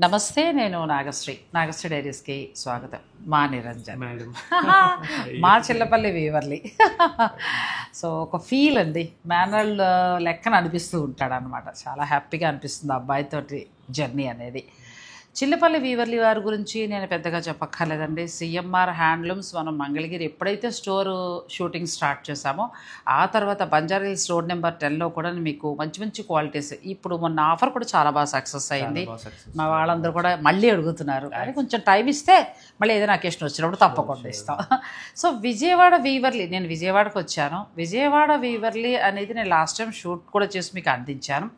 నమస్తే. నేను నాగశ్రీ డైరీస్కి స్వాగతం. మా నిరంజన్ మేడం. మా చిల్లపల్లి వీవర్లీ. సో ఒక ఫీల్ అండి, మేనల్ లెక్కన అనిపిస్తూ ఉంటాడు అనమాట. చాలా హ్యాపీగా అనిపిస్తుంది అబ్బాయితోటి జర్నీ అనేది. చిల్లపల్లి వీవర్లీ వారి గురించి నేను పెద్దగా చెప్పక్కర్లేదండి. సిఎంఆర్ హ్యాండ్లూమ్స్ మనం మంగళగిరి ఎప్పుడైతే స్టోరు షూటింగ్ స్టార్ట్ చేశామో ఆ తర్వాత బంజారా హిల్స్ రోడ్ నెంబర్ 10లో కూడా మీకు మంచి మంచి క్వాలిటీస్, ఇప్పుడు మొన్న ఆఫర్ కూడా చాలా బాగా సక్సెస్ అయింది. మా వాళ్ళందరూ కూడా మళ్ళీ అడుగుతున్నారు, కానీ కొంచెం టైం ఇస్తే మళ్ళీ ఏదైనా అకేషన్ వచ్చినప్పుడు తప్పకుండా ఇస్తాం. సో విజయవాడ వీవర్లీ, నేను విజయవాడకు వచ్చాను. విజయవాడ వీవర్లీ అనేది నేను లాస్ట్ టైం షూట్ కూడా చేసి మీకు అందించాను.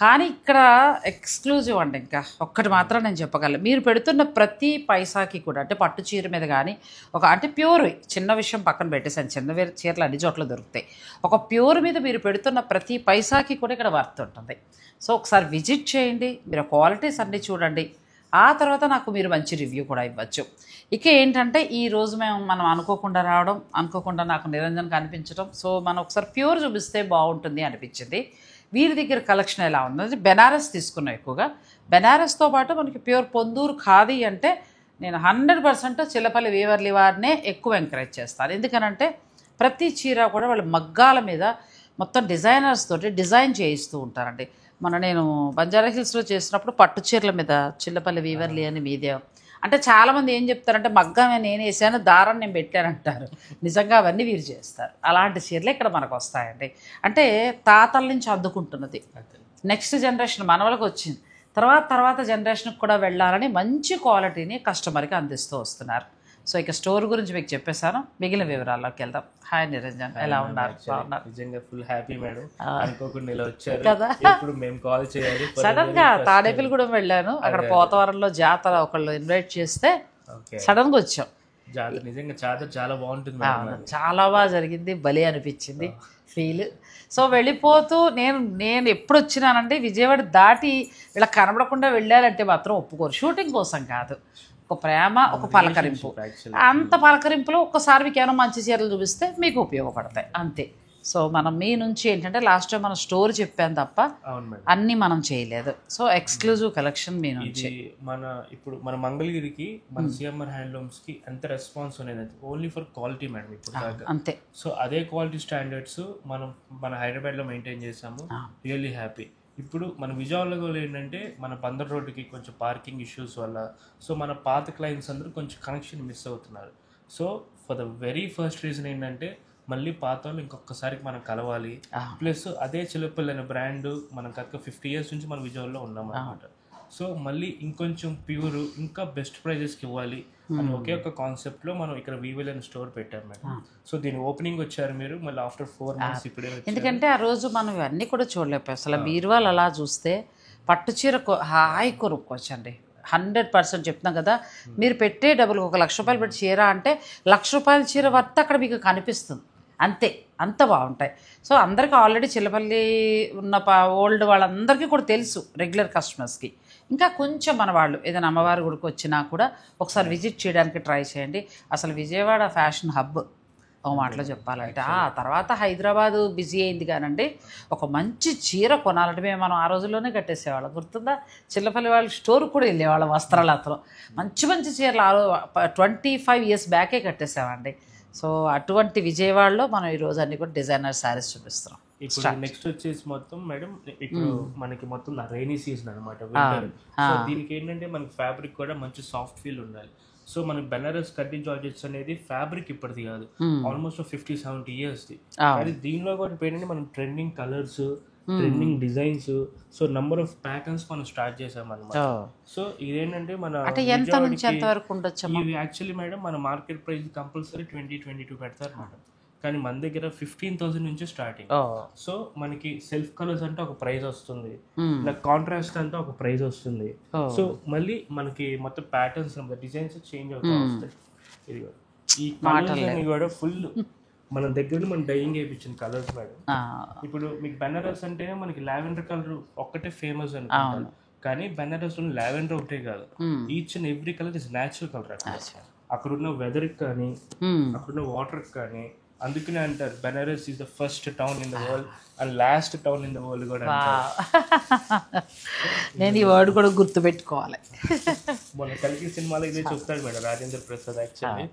కానీ ఇక్కడ ఎక్స్క్లూజివ్ అండి. ఇంకా ఒక్కటి మాత్రం నేను చెప్పగలను, మీరు పెడుతున్న ప్రతి పైసాకి కూడా, అంటే పట్టు చీర మీద కానీ అంటే ప్యూర్, చిన్న విషయం పక్కన పెట్టేసాను, చిన్న చీరలు అన్ని చోట్ల దొరుకుతాయి. ఒక ప్యూర్ మీద మీరు పెడుతున్న ప్రతి పైసాకి కూడా ఇక్కడ వర్త్ ఉంటుంది. సో ఒకసారి విజిట్ చేయండి, మీరు క్వాలిటీస్ అన్నీ చూడండి, ఆ తర్వాత నాకు మీరు మంచి రివ్యూ కూడా ఇవ్వచ్చు. ఇక ఏంటంటే ఈరోజు మనం అనుకోకుండా రావడం, అనుకోకుండా నాకు నిరంజన్ కనిపించడం, సో మనం ఒకసారి ప్యూర్ చూపిస్తే బాగుంటుంది అనిపించింది. వీరి దగ్గర కలెక్షన్ ఎలా ఉందంటే బెనారస్ తీసుకున్నాం ఎక్కువగా. బెనారస్తో పాటు మనకి ప్యూర్ పొందూరు ఖాదీ అంటే నేను 100% చిల్లపల్లి వీవర్లీ వారినే ఎక్కువ ఎంకరేజ్ చేస్తాను. ఎందుకనంటే ప్రతి చీర కూడా వాళ్ళు మగ్గాల మీద మొత్తం డిజైనర్స్ తోటి డిజైన్ చేయిస్తూ ఉంటారండి. నేను బంజారా హిల్స్లో చేసినప్పుడు పట్టు చీరల మీద చిల్లపల్లి వీవర్లీ అని మీదే, అంటే చాలామంది ఏం చెప్తారంటే మగ్గమే నేను వేసాను, దారం నేను పెట్టానంటారు. నిజంగా అవన్నీ వీరు చేస్తారు. అలాంటి చీరలు ఇక్కడ మనకు వస్తాయండి. అంటే తాతల నుంచి అందుకుంటున్నది నెక్స్ట్ జనరేషన్ మన వాళ్ళకి వచ్చింది, తర్వాత జనరేషన్కి కూడా వెళ్ళాలని మంచి క్వాలిటీని కస్టమర్కి అందిస్తూ వస్తున్నారు. సో ఇక స్టోర్ గురించి మీకు చెప్పేశాను, మిగిలిన వివరాల్లోకి వెళ్దాం. హాయ్ నిరంజన్, ఎలా ఉన్నారు? బాగున్నారు? నిజంగా ఫుల్ హ్యాపీ మేడం. అనుకోకుండా ఇలా వచ్చారు కదా. ఇప్పుడు మేము కాల్ చేయాలి. సడన్ గా తాడేపల్లిగూడెం వెళ్ళాను, అక్కడ పోతవరంలో జాతర ఒకళ్ళు ఇన్వైట్ చేస్తే సడన్ గా వచ్చాం. జాతర నిజంగా జాతర చాలా బాగుంటుంది మేడం. చాలా బాగా జరిగింది, భలే అనిపించింది ఫీల్. సో వెళ్ళిపోతూ నేను ఎప్పుడు వచ్చినానంటే విజయవాడ దాటి ఇలా కనబడకుండా వెళ్ళారంటే మాత్రం ఒప్పుకోరు. షూటింగ్ కోసం కాదు, ఒక ప్రేమ, ఒక పలకరింపు. అంత పలకరింపులో ఒక్కసారి మీకు ఏమైనా మంచి చీరలు చూపిస్తే మీకు ఉపయోగపడతాయి అంతే. సో మీ నుంచి ఏంటంటే లాస్ట్ టైం మనం స్టోర్ చెప్పాను తప్ప అన్నీ మనం చేయలేదు. సో ఎక్స్క్లూజివ్ కలెక్షన్ మీ నుంచి. ఇప్పుడు మన మంగళగిరికి మన సిఎంఆర్ హ్యాండ్లూమ్స్ కి ఎంత రెస్పాన్స్ అనేది ఓన్లీ ఫర్ క్వాలిటీ మేడం. ఇప్పుడు అంతే. సో అదే క్వాలిటీ స్టాండర్డ్స్ మన హైదరాబాద్ లో మెయింటైన్ చేసాము. Really happy. ఇప్పుడు మన విజయవాడలో ఏంటంటే మన బందర్ రోడ్డుకి కొంచెం పార్కింగ్ ఇష్యూస్ వల్ల సో మన పాత క్లయింట్స్ అందరూ కొంచెం కనెక్షన్ మిస్ అవుతున్నారు. So for the very first reason ఏంటంటే మళ్ళీ పాత వాళ్ళు ఇంకొకసారికి మనం కలవాలి. ప్లస్ అదే చిల్లపల్లి అనే బ్రాండ్ మనం కనుక 50 years నుంచి మనం విజయవాడలో ఉన్నాం అనమాట. సో మళ్ళీ ఇంకొంచెం ప్యూర్, ఇంకా బెస్ట్ ప్రైజెస్కి ఇవ్వాలి అని ఒకే ఒక కాన్సెప్ట్లో మనం ఇక్కడ వీవెల్ అనే స్టోర్ పెట్టాం మేడం. సో దీని ఓపెనింగ్ వచ్చారు మీరు మళ్ళీ ఆఫ్టర్ 4 months ఇప్పుడే. ఎందుకంటే ఆ రోజు మనం ఇవన్నీ కూడా చూడలేకపోయి. అసలు బీరువాళ్ళు అలా చూస్తే పట్టు చీర హాయి కొనుక్కోవచ్చండి. 100% చెప్తున్నాం కదా. మీరు పెట్టే డబ్బులు ₹1,00,000 పెట్టి చీర అంటే ₹1,00,000 చీర వర్త్ అక్కడ మీకు కనిపిస్తుంది అంతే. అంత బాగుంటాయి. సో అందరికీ ఆల్రెడీ చిల్లపల్లి ఉన్న ఓల్డ్ వాళ్ళందరికీ కూడా తెలుసు, రెగ్యులర్ కస్టమర్స్కి. ఇంకా కొంచెం మన వాళ్ళు ఏదైనా అమ్మవారి గుడికి వచ్చినా కూడా ఒకసారి విజిట్ చేయడానికి ట్రై చేయండి. అసలు విజయవాడ ఫ్యాషన్ హబ్ ఒక మాటలో చెప్పాలంటే. ఆ తర్వాత హైదరాబాదు బిజీ అయింది కానండి, ఒక మంచి చీర కొనాలంటే మనం ఆ రోజుల్లోనే కట్టేసేవాళ్ళం. గుర్తుందా? చిల్లపల్లి వాళ్ళ స్టోర్ కూడా వెళ్ళేవాళ్ళం. వస్త్రాలతో మంచి మంచి చీరలు 25 years బ్యాకే కట్టేసామండి. సో అటువంటి విజయవాడలో మనం ఈరోజు అన్ని కూడా డిజైనర్ శారీస్ చూపిస్తున్నాం. ఇప్పుడు నెక్స్ట్ వచ్చేసి మొత్తం మేడం, ఇప్పుడు మనకి మొత్తం రైనీ సీజన్ అనమాట, వింటర్. సో దీనికి ఏంటంటే మనకి ఫ్యాబ్రిక్ కూడా మంచి సాఫ్ట్ ఫీల్ ఉండాలి. సో మనకి బెనారస్ కడ్డీ జార్జెట్స్ అనేది ఫ్యాబ్రిక్ ఇప్పటిది కాదు, ఆల్మోస్ట్ 50-70 years. అది దీనిలో కూడా ఏంటంటే మనం trending colours, trending designs, so number of patterns మనం స్టార్ట్ చేసాం అనమాట. సో ఇదేంటంటే ఇవి యాక్చువల్లీ మేడం మన మార్కెట్ ప్రైస్ కంపల్సరీ 20-22 పెడతారు మేడం. కానీ మన దగ్గర 15,000 నుంచి స్టార్టింగ్. సో మనకి సెల్ఫ్ కలర్స్ అంటే ఒక ప్రైస్ వస్తుంది, కాంట్రాస్ట్ అంటే ఒక ప్రైస్ వస్తుంది. సో మళ్ళీ మనకి మొత్తం ప్యాటర్న్స్ డిజైన్స్ చేంజ్ అవుతూ వస్తాయి. ఈ కలర్స్ కూడా ఫుల్ మన దగ్గర మనం డైయింగ్ వేయించిన కలర్స్ మేడం. ఇప్పుడు మీకు బెనారస్ అంటేనే మనకి లావెండర్ కలర్ ఒక్కటే ఫేమస్ అనుకుంటారు, కానీ బెనారస్ లో లావెండర్ ఒకటే కాదు, each and every colour is natural colour. అక్కడున్న వెదర్ కానీ, అక్కడున్న వాటర్ కానీ, అందుకనే అంటారు Banaras is the first town in the world and last town in the world కూడా అంటారు. నేను ఈ వర్డ్ కూడా గుర్తుపెట్టుకోవాలి. మొన్న కల్కి సినిమాలో ఇదే చెప్తాడు మేడం రాజేంద్ర ప్రసాద్. యాక్చువల్లీ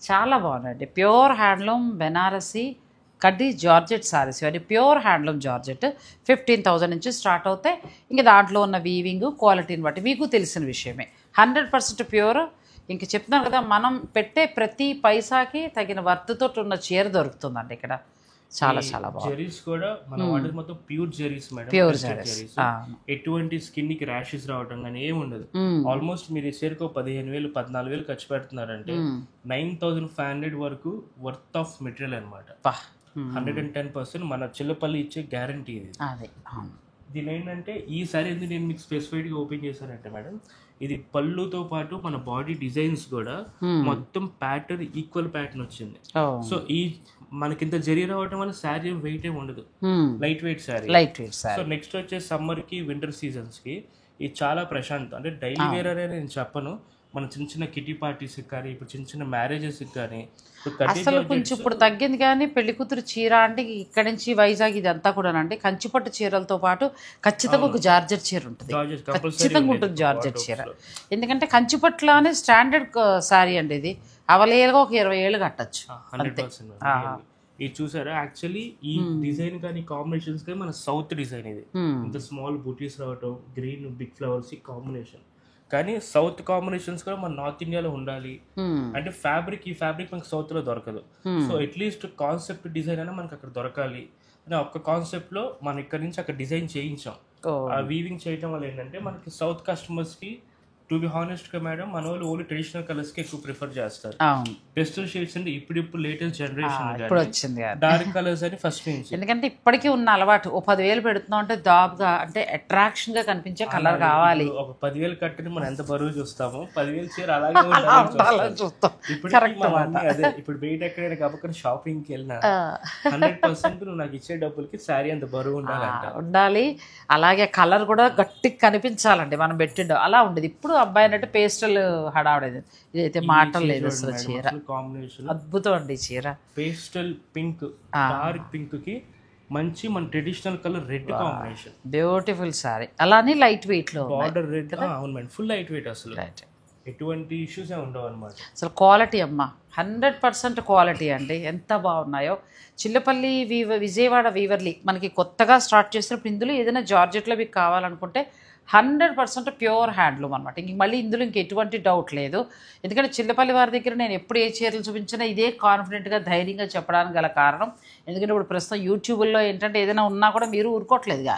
చాలా బాగుందండి. ప్యూర్ హ్యాండ్లూమ్ బెనారసీ కడ్డీ జార్జెట్ సారీస్, ఇవన్నీ ప్యూర్ హ్యాండ్లూమ్ జార్జెట్ 15,000 నుంచి స్టార్ట్ అవుతాయి. ఇంక దాంట్లో ఉన్న వీవింగ్ క్వాలిటీని బట్టి మీకు తెలిసిన విషయమే. 100% ప్యూర్. ఇంక చెప్తున్నాను కదా, మనం పెట్టే ప్రతి పైసాకి తగిన వర్త్తో ఉన్న చీర దొరుకుతుందండి ఇక్కడ. చాలా చాలా బాగుంది. జెరీస్ కూడా మన వాటర్ మొత్తం pure zaris madam. Pure zaris. ఎటువంటి స్కిన్ కి ర్యాషెస్ రావడం కానీ ఏమి ఉండదు. ఆల్మోస్ట్ మీరు ఈ చీరకు 15,000 14,000 ఖర్చు పెడుతున్నారంటే 9,500 వరకు వర్త్ ఆఫ్ మెటీరియల్ అనమాట. 110% మన చిల్లపల్లి ఇచ్చే గ్యారంటీ ఇది. దీని ఏంటంటే ఈసారి ఎందుకు నేను మీకు స్పెసిఫైడ్గా ఓపెన్ చేశానంటే మేడం, ఇది పళ్ళుతో పాటు మన బాడీ డిజైన్స్ కూడా మొత్తం ప్యాటర్న్ ఈక్వల్ ప్యాటర్న్ వచ్చింది. సో ఈ మనకింత జరి రావడం వల్ల శారీ వెయిట్ ఏమి ఉండదు, light weight sari. So next వచ్చే సమ్మర్ కి వింటర్ సీజన్స్ కి ఇది చాలా ప్రశాంతం. అంటే డైలీ వేర్ అనే నేను చెప్పను, మన చిన్న చిన్న కిటీ పార్టీస్ కానీ ఇప్పుడు చిన్న చిన్న మ్యారేజెస్ కానీ అసలు కొంచెం ఇప్పుడు తగ్గింది. కానీ పెళ్లి కూతురు చీర అంటే ఇక్కడ నుంచి వైజాగ్ ఇదంతా కూడా అండి కంచిపట్టు చీరలతో పాటు ఖచ్చితంగా ఒక జార్జెట్ చీర ఉంటుంది, ఖచ్చితంగా ఉంటుంది జార్జెట్ చీర. ఎందుకంటే కంచిపట్టులోనే స్టాండర్డ్ శారీ అండి ఇది. అవలేలుగా ఒక 20 ఏళ్ళు కట్టచ్చు. 100%. ఇది చూసారా, యాక్చువల్లీ ఈ డిజైన్ కానీ కాంబినేషన్స్ కానీ మన సౌత్ డిజైన్ ఇది. ఇంత స్మాల్ బూటీస్ రావటం, గ్రీన్ బిగ్ ఫ్లవర్స్ ఈ కాంబినేషన్. కానీ సౌత్ కాంబినేషన్స్ కూడా మన నార్త్ ఇండియాలో ఉండాలి అంటే ఈ ఫ్యాబ్రిక్ మనకి సౌత్ లో దొరకదు. సో అట్లీస్ట్ కాన్సెప్ట్ డిజైన్ అయినా మనకి అక్కడ దొరకాలి అని ఒక్క కాన్సెప్ట్ లో మనం ఇక్కడ నుంచి అక్కడ డిజైన్ చేయించాం. ఆ వీవింగ్ చేయడం వల్ల ఏంటంటే మనకి సౌత్ కస్టమర్స్ కి టు బి హానెస్ట్ గా మేడం మన వాళ్ళు ఓన్లీ ట్రెడిషనల్ కలర్స్ కి ఎక్కువ ప్రిఫర్ చేస్తారు. పెస్టల్ షేడ్స్ అంటే ఇప్పుడు లేటెస్ట్ జనరేషన్ డార్క్ కలర్స్ అని ఫస్ట్ నుంచి. ఎందుకంటే ఇప్పటికీ ఉన్న అలవాటు ఓ 10,000 పెడుతున్నాం అంటే దాబ్గా అంటే అట్రాక్షన్ గా కనిపించే కలర్ కావాలి. ఒక 10,000 కట్టిని మనం ఎంత బరువు చూస్తాము, 10,000 చీర అలాగే చూస్తాం. ఇప్పుడు బయట ఎక్కడైనా కాబట్టి షాపింగ్ కి వెళ్ళినా 100% నువ్వు నాకు ఇచ్చే డబ్బులకి శారీ అంత బరువు ఉండాలి. అలాగే కలర్ కూడా గట్టిగా కనిపించాలండి మనం పెట్టిండు అలా ఉండేది. ఇప్పుడు అబ్బాయి అంటే పేస్టల్ హడావుడేది, ఇదైతే మాటలు లేదు అసలు. చీర కాంబినేషన్ అద్భుతం అండి. చీర పేస్టల్ పింక్, డార్క్ పింక్ కి మంచి మన traditional colour red combination, beautiful sorry. అలానే లైట్ వెయిట్ లో బార్డర్ రెడ్. అవును మేడం, ఫుల్ లైట్ వెయిట్. అసలు ఎటువంటి ఇష్యూస్ ఉండవు అనమాట. అసలు క్వాలిటీ అమ్మ 100% క్వాలిటీ అండి. ఎంత బాగున్నాయో. చిల్లపల్లి విజయవాడ వీవర్లీ మనకి కొత్తగా స్టార్ట్ చేసినప్పుడు ఇందులో ఏదైనా జార్జెట్లో మీకు కావాలనుకుంటే 100% ప్యూర్ హ్యాండ్లూమ్ అనమాట. ఇంక మళ్ళీ ఇందులో ఇంక ఎటువంటి డౌట్ లేదు. ఎందుకంటే చిల్లపల్లి వారి దగ్గర నేను ఎప్పుడు ఏ చీరలు చూపించినా ఇదే కాన్ఫిడెంట్గా ధైర్యంగా చెప్పడానికి గల కారణం ఎందుకంటే ఇప్పుడు ప్రస్తుతం యూట్యూబ్లో ఏంటంటే ఏదైనా ఉన్నా కూడా మీరు ఊరుకోవట్లేదుగా,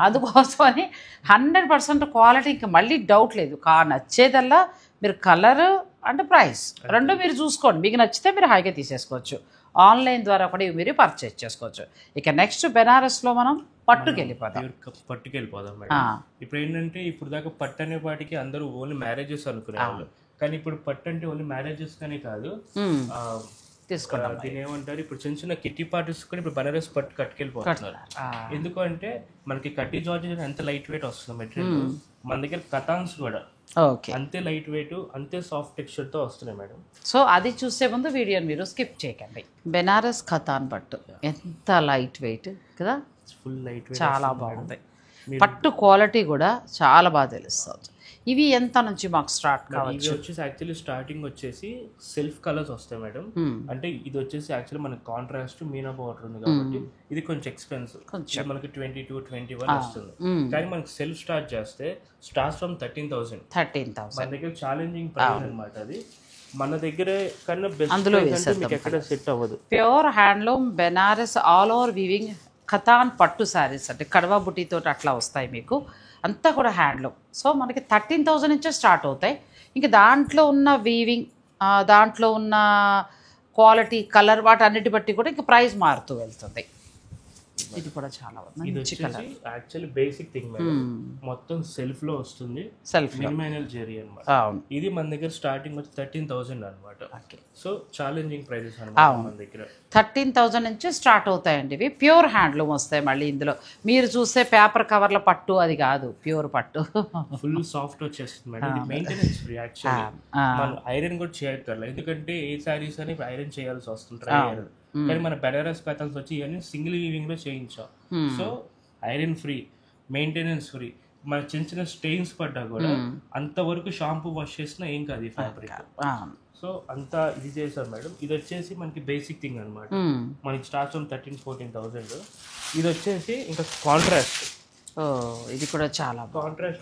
అందుకోసమని 100% క్వాలిటీ ఇంక మళ్ళీ డౌట్ లేదు. నచ్చేదల్లా మీరు కలర్ అండ్ ప్రైస్ రెండు మీరు చూసుకోండి. మీకు నచ్చితే మీరు హాయిగా తీసేసుకోవచ్చు. ఆన్లైన్ ద్వారా కూడా మీరు పర్చేజ్ చేసుకోవచ్చు. ఇక నెక్స్ట్ బెనారస్లో మనం పట్టుకెళ్ళిపోదాం మేడం. ఇప్పుడు ఏంటంటే ఇప్పుడు దాకా పట్టు అనే వాటికి అందరూ ఓన్లీ మ్యారేజెస్ అనుకునేవాళ్ళు, కానీ ఇప్పుడు పట్టు అంటే ఓన్లీ మ్యారేజెస్ కానీ కాదు, తీసుకున్నాం. దీని ఏమంటారు ఇప్పుడు చిన్న చిన్న కిట్టి పార్టీస్ కూడా ఇప్పుడు బనారస్ పట్టు కట్టుకెళ్ళిపోతున్నారు. ఎందుకు అంటే మనకి కట్టి జార్జెట్ ఎంత లైట్ వెయిట్ వస్తుంది మెటీరియల్, మన దగ్గర కథాన్స్ కూడా అంతే లైట్ వెయిట్ అంతే సాఫ్ట్ టెక్స్చర్ తో వస్తున్నాయి మేడం. సో అది చూసే ముందు వీడియోని మీరు స్కిప్ చేయకండి. బెనారస్ ఖతాన్ పట్టు ఎంత లైట్ వెయిట్ కదా, ఫుల్ లైట్ వెయిట్, చాలా బాగుంది. పట్టు క్వాలిటీ కూడా చాలా బాగా తెలుస్తుంది. ఇవి ఎంత నుంచి మాకు స్టార్ట్ కావచ్చు? ఇవి వచ్చేసి యాక్చువల్లీ స్టార్టింగ్ వచ్చేసి సెల్ఫ్ కలర్స్ వస్తాయి మేడం. అంటే ఇది వచ్చేసి యాక్చువల్లీ మనకి కాంట్రాస్ట్ మీనా బార్డర్ ఉంది కాబట్టి ఇది కొంచెం ఎక్స్పెన్సివ్, మనకి 22-21 వస్తుంది. కానీ మనకి సెల్ఫ్ స్టార్ట్ చేస్తే స్టార్ట్స్ ఫ్రమ్ 13,000. మన దగ్గర ఛాలెంజింగ్ ప్రైస్ అనమాట. అది మన దగ్గర కన్నా బెస్ట్ ఎక్కడ సెట్ అవ్వదు. Pure handloom Banaras all over weaving Katan పట్టు శారీస్ అంటే కడవా బుటీతో అట్లా వస్తాయి మీకు, అంతా కూడా హ్యాండ్లూమ్. సో మనకి 13,000 నుంచే స్టార్ట్ అవుతాయి. ఇంకా దాంట్లో ఉన్న వీవింగ్, దాంట్లో ఉన్న క్వాలిటీ, కలర్ వాటన్నిటి బట్టి కూడా ఇంకా ప్రైస్ మారుతూ వెళ్తుంది. ఇది కూడా చాలా మంచి కలర్. యాక్చువల్లీ బేసిక్ థింగ్ మొత్తం సెల్ఫ్ లో వస్తుంది, మినిమైనల్ జెరీ అన్నమాట. ఇది మన దగ్గర స్టార్టింగ్ వచ్చి 13,000 అనమాట. సో ఛాలెంజింగ్ ప్రైజెస్ అన్నమాట మన దగ్గర. 13,000 నుంచి స్టార్ట్ అవుతాయండి. ఇవి ప్యూర్ హ్యాండ్లూమ్ వస్తాయి. మళ్ళీ ఇందులో మీరు చూస్తే పేపర్ కవర్ల పట్టు అది కాదు, ప్యూర్ పట్టు ఫుల్ సాఫ్ట్ వచ్చేస్తుంది మేడం. ఇది మెయింటెనెన్స్ ఫ్రీ యాక్చువల్లీ. మనం ఐరన్ కూడా చేయక్కర్లేదు, ఎందుకంటే ఏ శారీస్ అని ఐరన్ చేయాల్సి వస్తుంది. కానీ మన బెనారస్ ప్యాటర్న్స్ వచ్చి ఇవన్నీ సింగిల్ వీవింగ్ లో చేయించాం. So iron free, maintenance free. మన చిన్న చిన్న స్టెయిన్స్ పడ్డా కూడా అంతవరకు షాంపూ వాష్ చేసినా ఏం కాదు ఈ ఫ్యాబ్రిక్. సో అంతా ఇది చేశారు మేడం. ఇది వచ్చేసి మనకి బేసిక్ థింగ్ అనమాట. మనకి స్టార్ట్స్ ఫ్రమ్ 13,000-14,000. ఇది వచ్చేసి ఇంకా కాంట్రాస్ట్. ఇది కూడా చాలా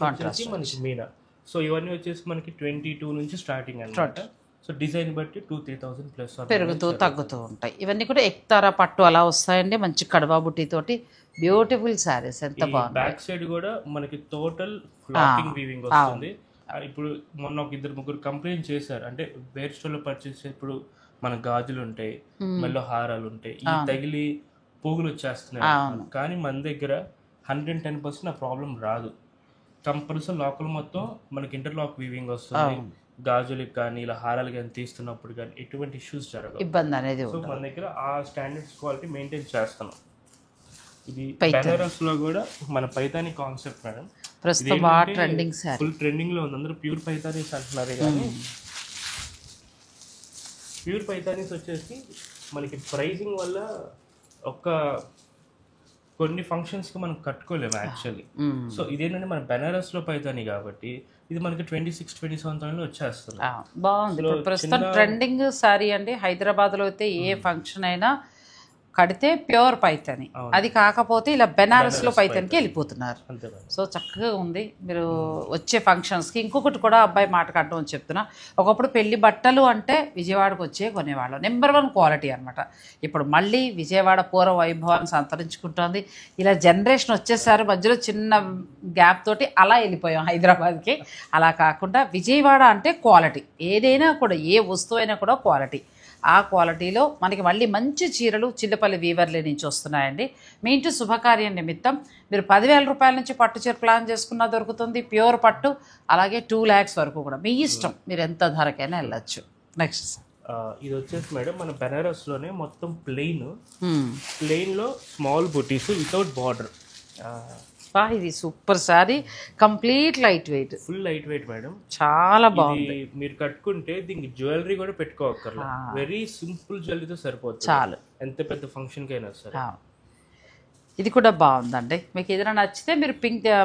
కాంట్రాస్ట్ మనకి మీనా. సో ఇవన్నీ వచ్చేసి మనకి 22 నుంచి స్టార్టింగ్ అనమాట. సో డిజైన్ బట్టి 2,000-3,000 ప్లస్ పెరుగుతూ తగ్గుతూ ఉంటాయి. ఇవన్నీ కూడా ఎక్తారా పట్టు అలా వస్తాయండి, మంచి కడవా బుట్టి తోటి బ్యూటిఫుల్ శారీస్. ఎంత బాగుంది. బ్యాక్ సైడ్ కూడా మనకి టోటల్ ఫ్లాకింగ్ వీవింగ్ వస్తుంది. ఇప్పుడు మొన్న ఒక 2-3 కంప్లైంట్ చేశారు, అంటే వేర్ స్టోర్ లో పర్చేస్ ఇప్పుడు మన గాజులు ఉంటాయి, మళ్ళీ హారాలు ఉంటాయి, ఈ తగిలి పోగులు వచ్చేస్తున్నాయి. కానీ మన దగ్గర 110% ఆ ప్రాబ్లం రాదు. కంపల్సరీ లోకల్ మొత్తం మనకి ఇంటర్లాక్ వీవింగ్ వస్తుంది. గాజులకు కానీ ఇలా హారాలు కానీ తీస్తున్నప్పుడు కానీ ఎటువంటి ఇష్యూస్ జరగవు, ఇబ్బంది అనేది. సో మన దగ్గర ఆ స్టాండర్డ్స్ క్వాలిటీ మెయింటైన్ చేస్తున్నాం. ఇది బెనారస్ లో కూడా మన పైతాని కాన్సెప్ట్ మేడం. ప్రస్తుతం ట్రెండింగ్ సారీ, ఫుల్ ట్రెండింగ్ లో ఉంది. అందరూ ప్యూర్ పైతానీస్ అంటున్నారు, కానీ ప్యూర్ పైతానీస్ వచ్చేసి మనకి ప్రైజింగ్ వల్ల కొన్ని ఫంక్షన్స్ కి మనం కట్టుకోలేము యాక్చువల్లీ. సో ఇదేంటంటే మన బెనారస్ లో పైతాని కాబట్టి ఇది మనకి 26,000-27,000 వచ్చేస్తుంది. బాగుంది. ప్రస్తుతం ట్రెండింగ్ సారీ అండి. హైదరాబాద్ లో అయితే ఏ ఫంక్షన్ అయినా కడితే ప్యూర్ పైతాని, అది కాకపోతే ఇలా బెనారస్ లో పైతానికి వెళ్ళిపోతున్నారు. సో చక్కగా ఉంది. మీరు వచ్చే ఫంక్షన్స్కి ఇంకొకటి కూడా అబ్బాయి మాట కట్టడం అని చెప్తున్నా, ఒకప్పుడు పెళ్లి బట్టలు అంటే విజయవాడకు వచ్చే కొనేవాళ్ళం. నెంబర్ 1 క్వాలిటీ అనమాట. ఇప్పుడు మళ్ళీ విజయవాడ పూర్వ వైభవాన్ని సంతరించుకుంటోంది. ఇలా జనరేషన్ వచ్చేసారు, మధ్యలో చిన్న గ్యాప్ తోటి అలా వెళ్ళిపోయాం హైదరాబాద్కి. అలా కాకుండా విజయవాడ అంటే క్వాలిటీ, ఏదైనా కూడా ఏ వస్తువు అయినా కూడా క్వాలిటీ. ఆ క్వాలిటీలో మనకి మళ్ళీ మంచి చీరలు చిల్లపల్లి వీవర్లే నుంచి వస్తున్నాయండి. మీ ఇంటి శుభకార్యం నిమిత్తం మీరు 10,000 రూపాయల నుంచి పట్టు చీర ప్లాన్ చేసుకున్నా దొరుకుతుంది, ప్యూర్ పట్టు. అలాగే 2 lakhs వరకు కూడా మీ ఇష్టం, మీరు ఎంత ధరకైనా వెళ్ళచ్చు. నెక్స్ట్ ఇది వచ్చేసి మేడం మన బెనారస్ లోనే మొత్తం ప్లెయిన్ లో స్మాల్ బుటీస్ వితౌట్ బార్డర్. ఇది super sorry, complete light wait, full light weight madam. చాలా బాగుంది. మీరు కట్టుకుంటే దీనికి జ్యువెలరీ కూడా పెట్టుకోవక్కర్లేదు, వెరీ సింపుల్ జ్యువెలరీతో సరిపోతుంది చాలు, ఎంత పెద్ద ఫంక్షన్ కి అయినా సరే. ఇది కూడా బాగుందండి. మీకు ఏదైనా నచ్చితే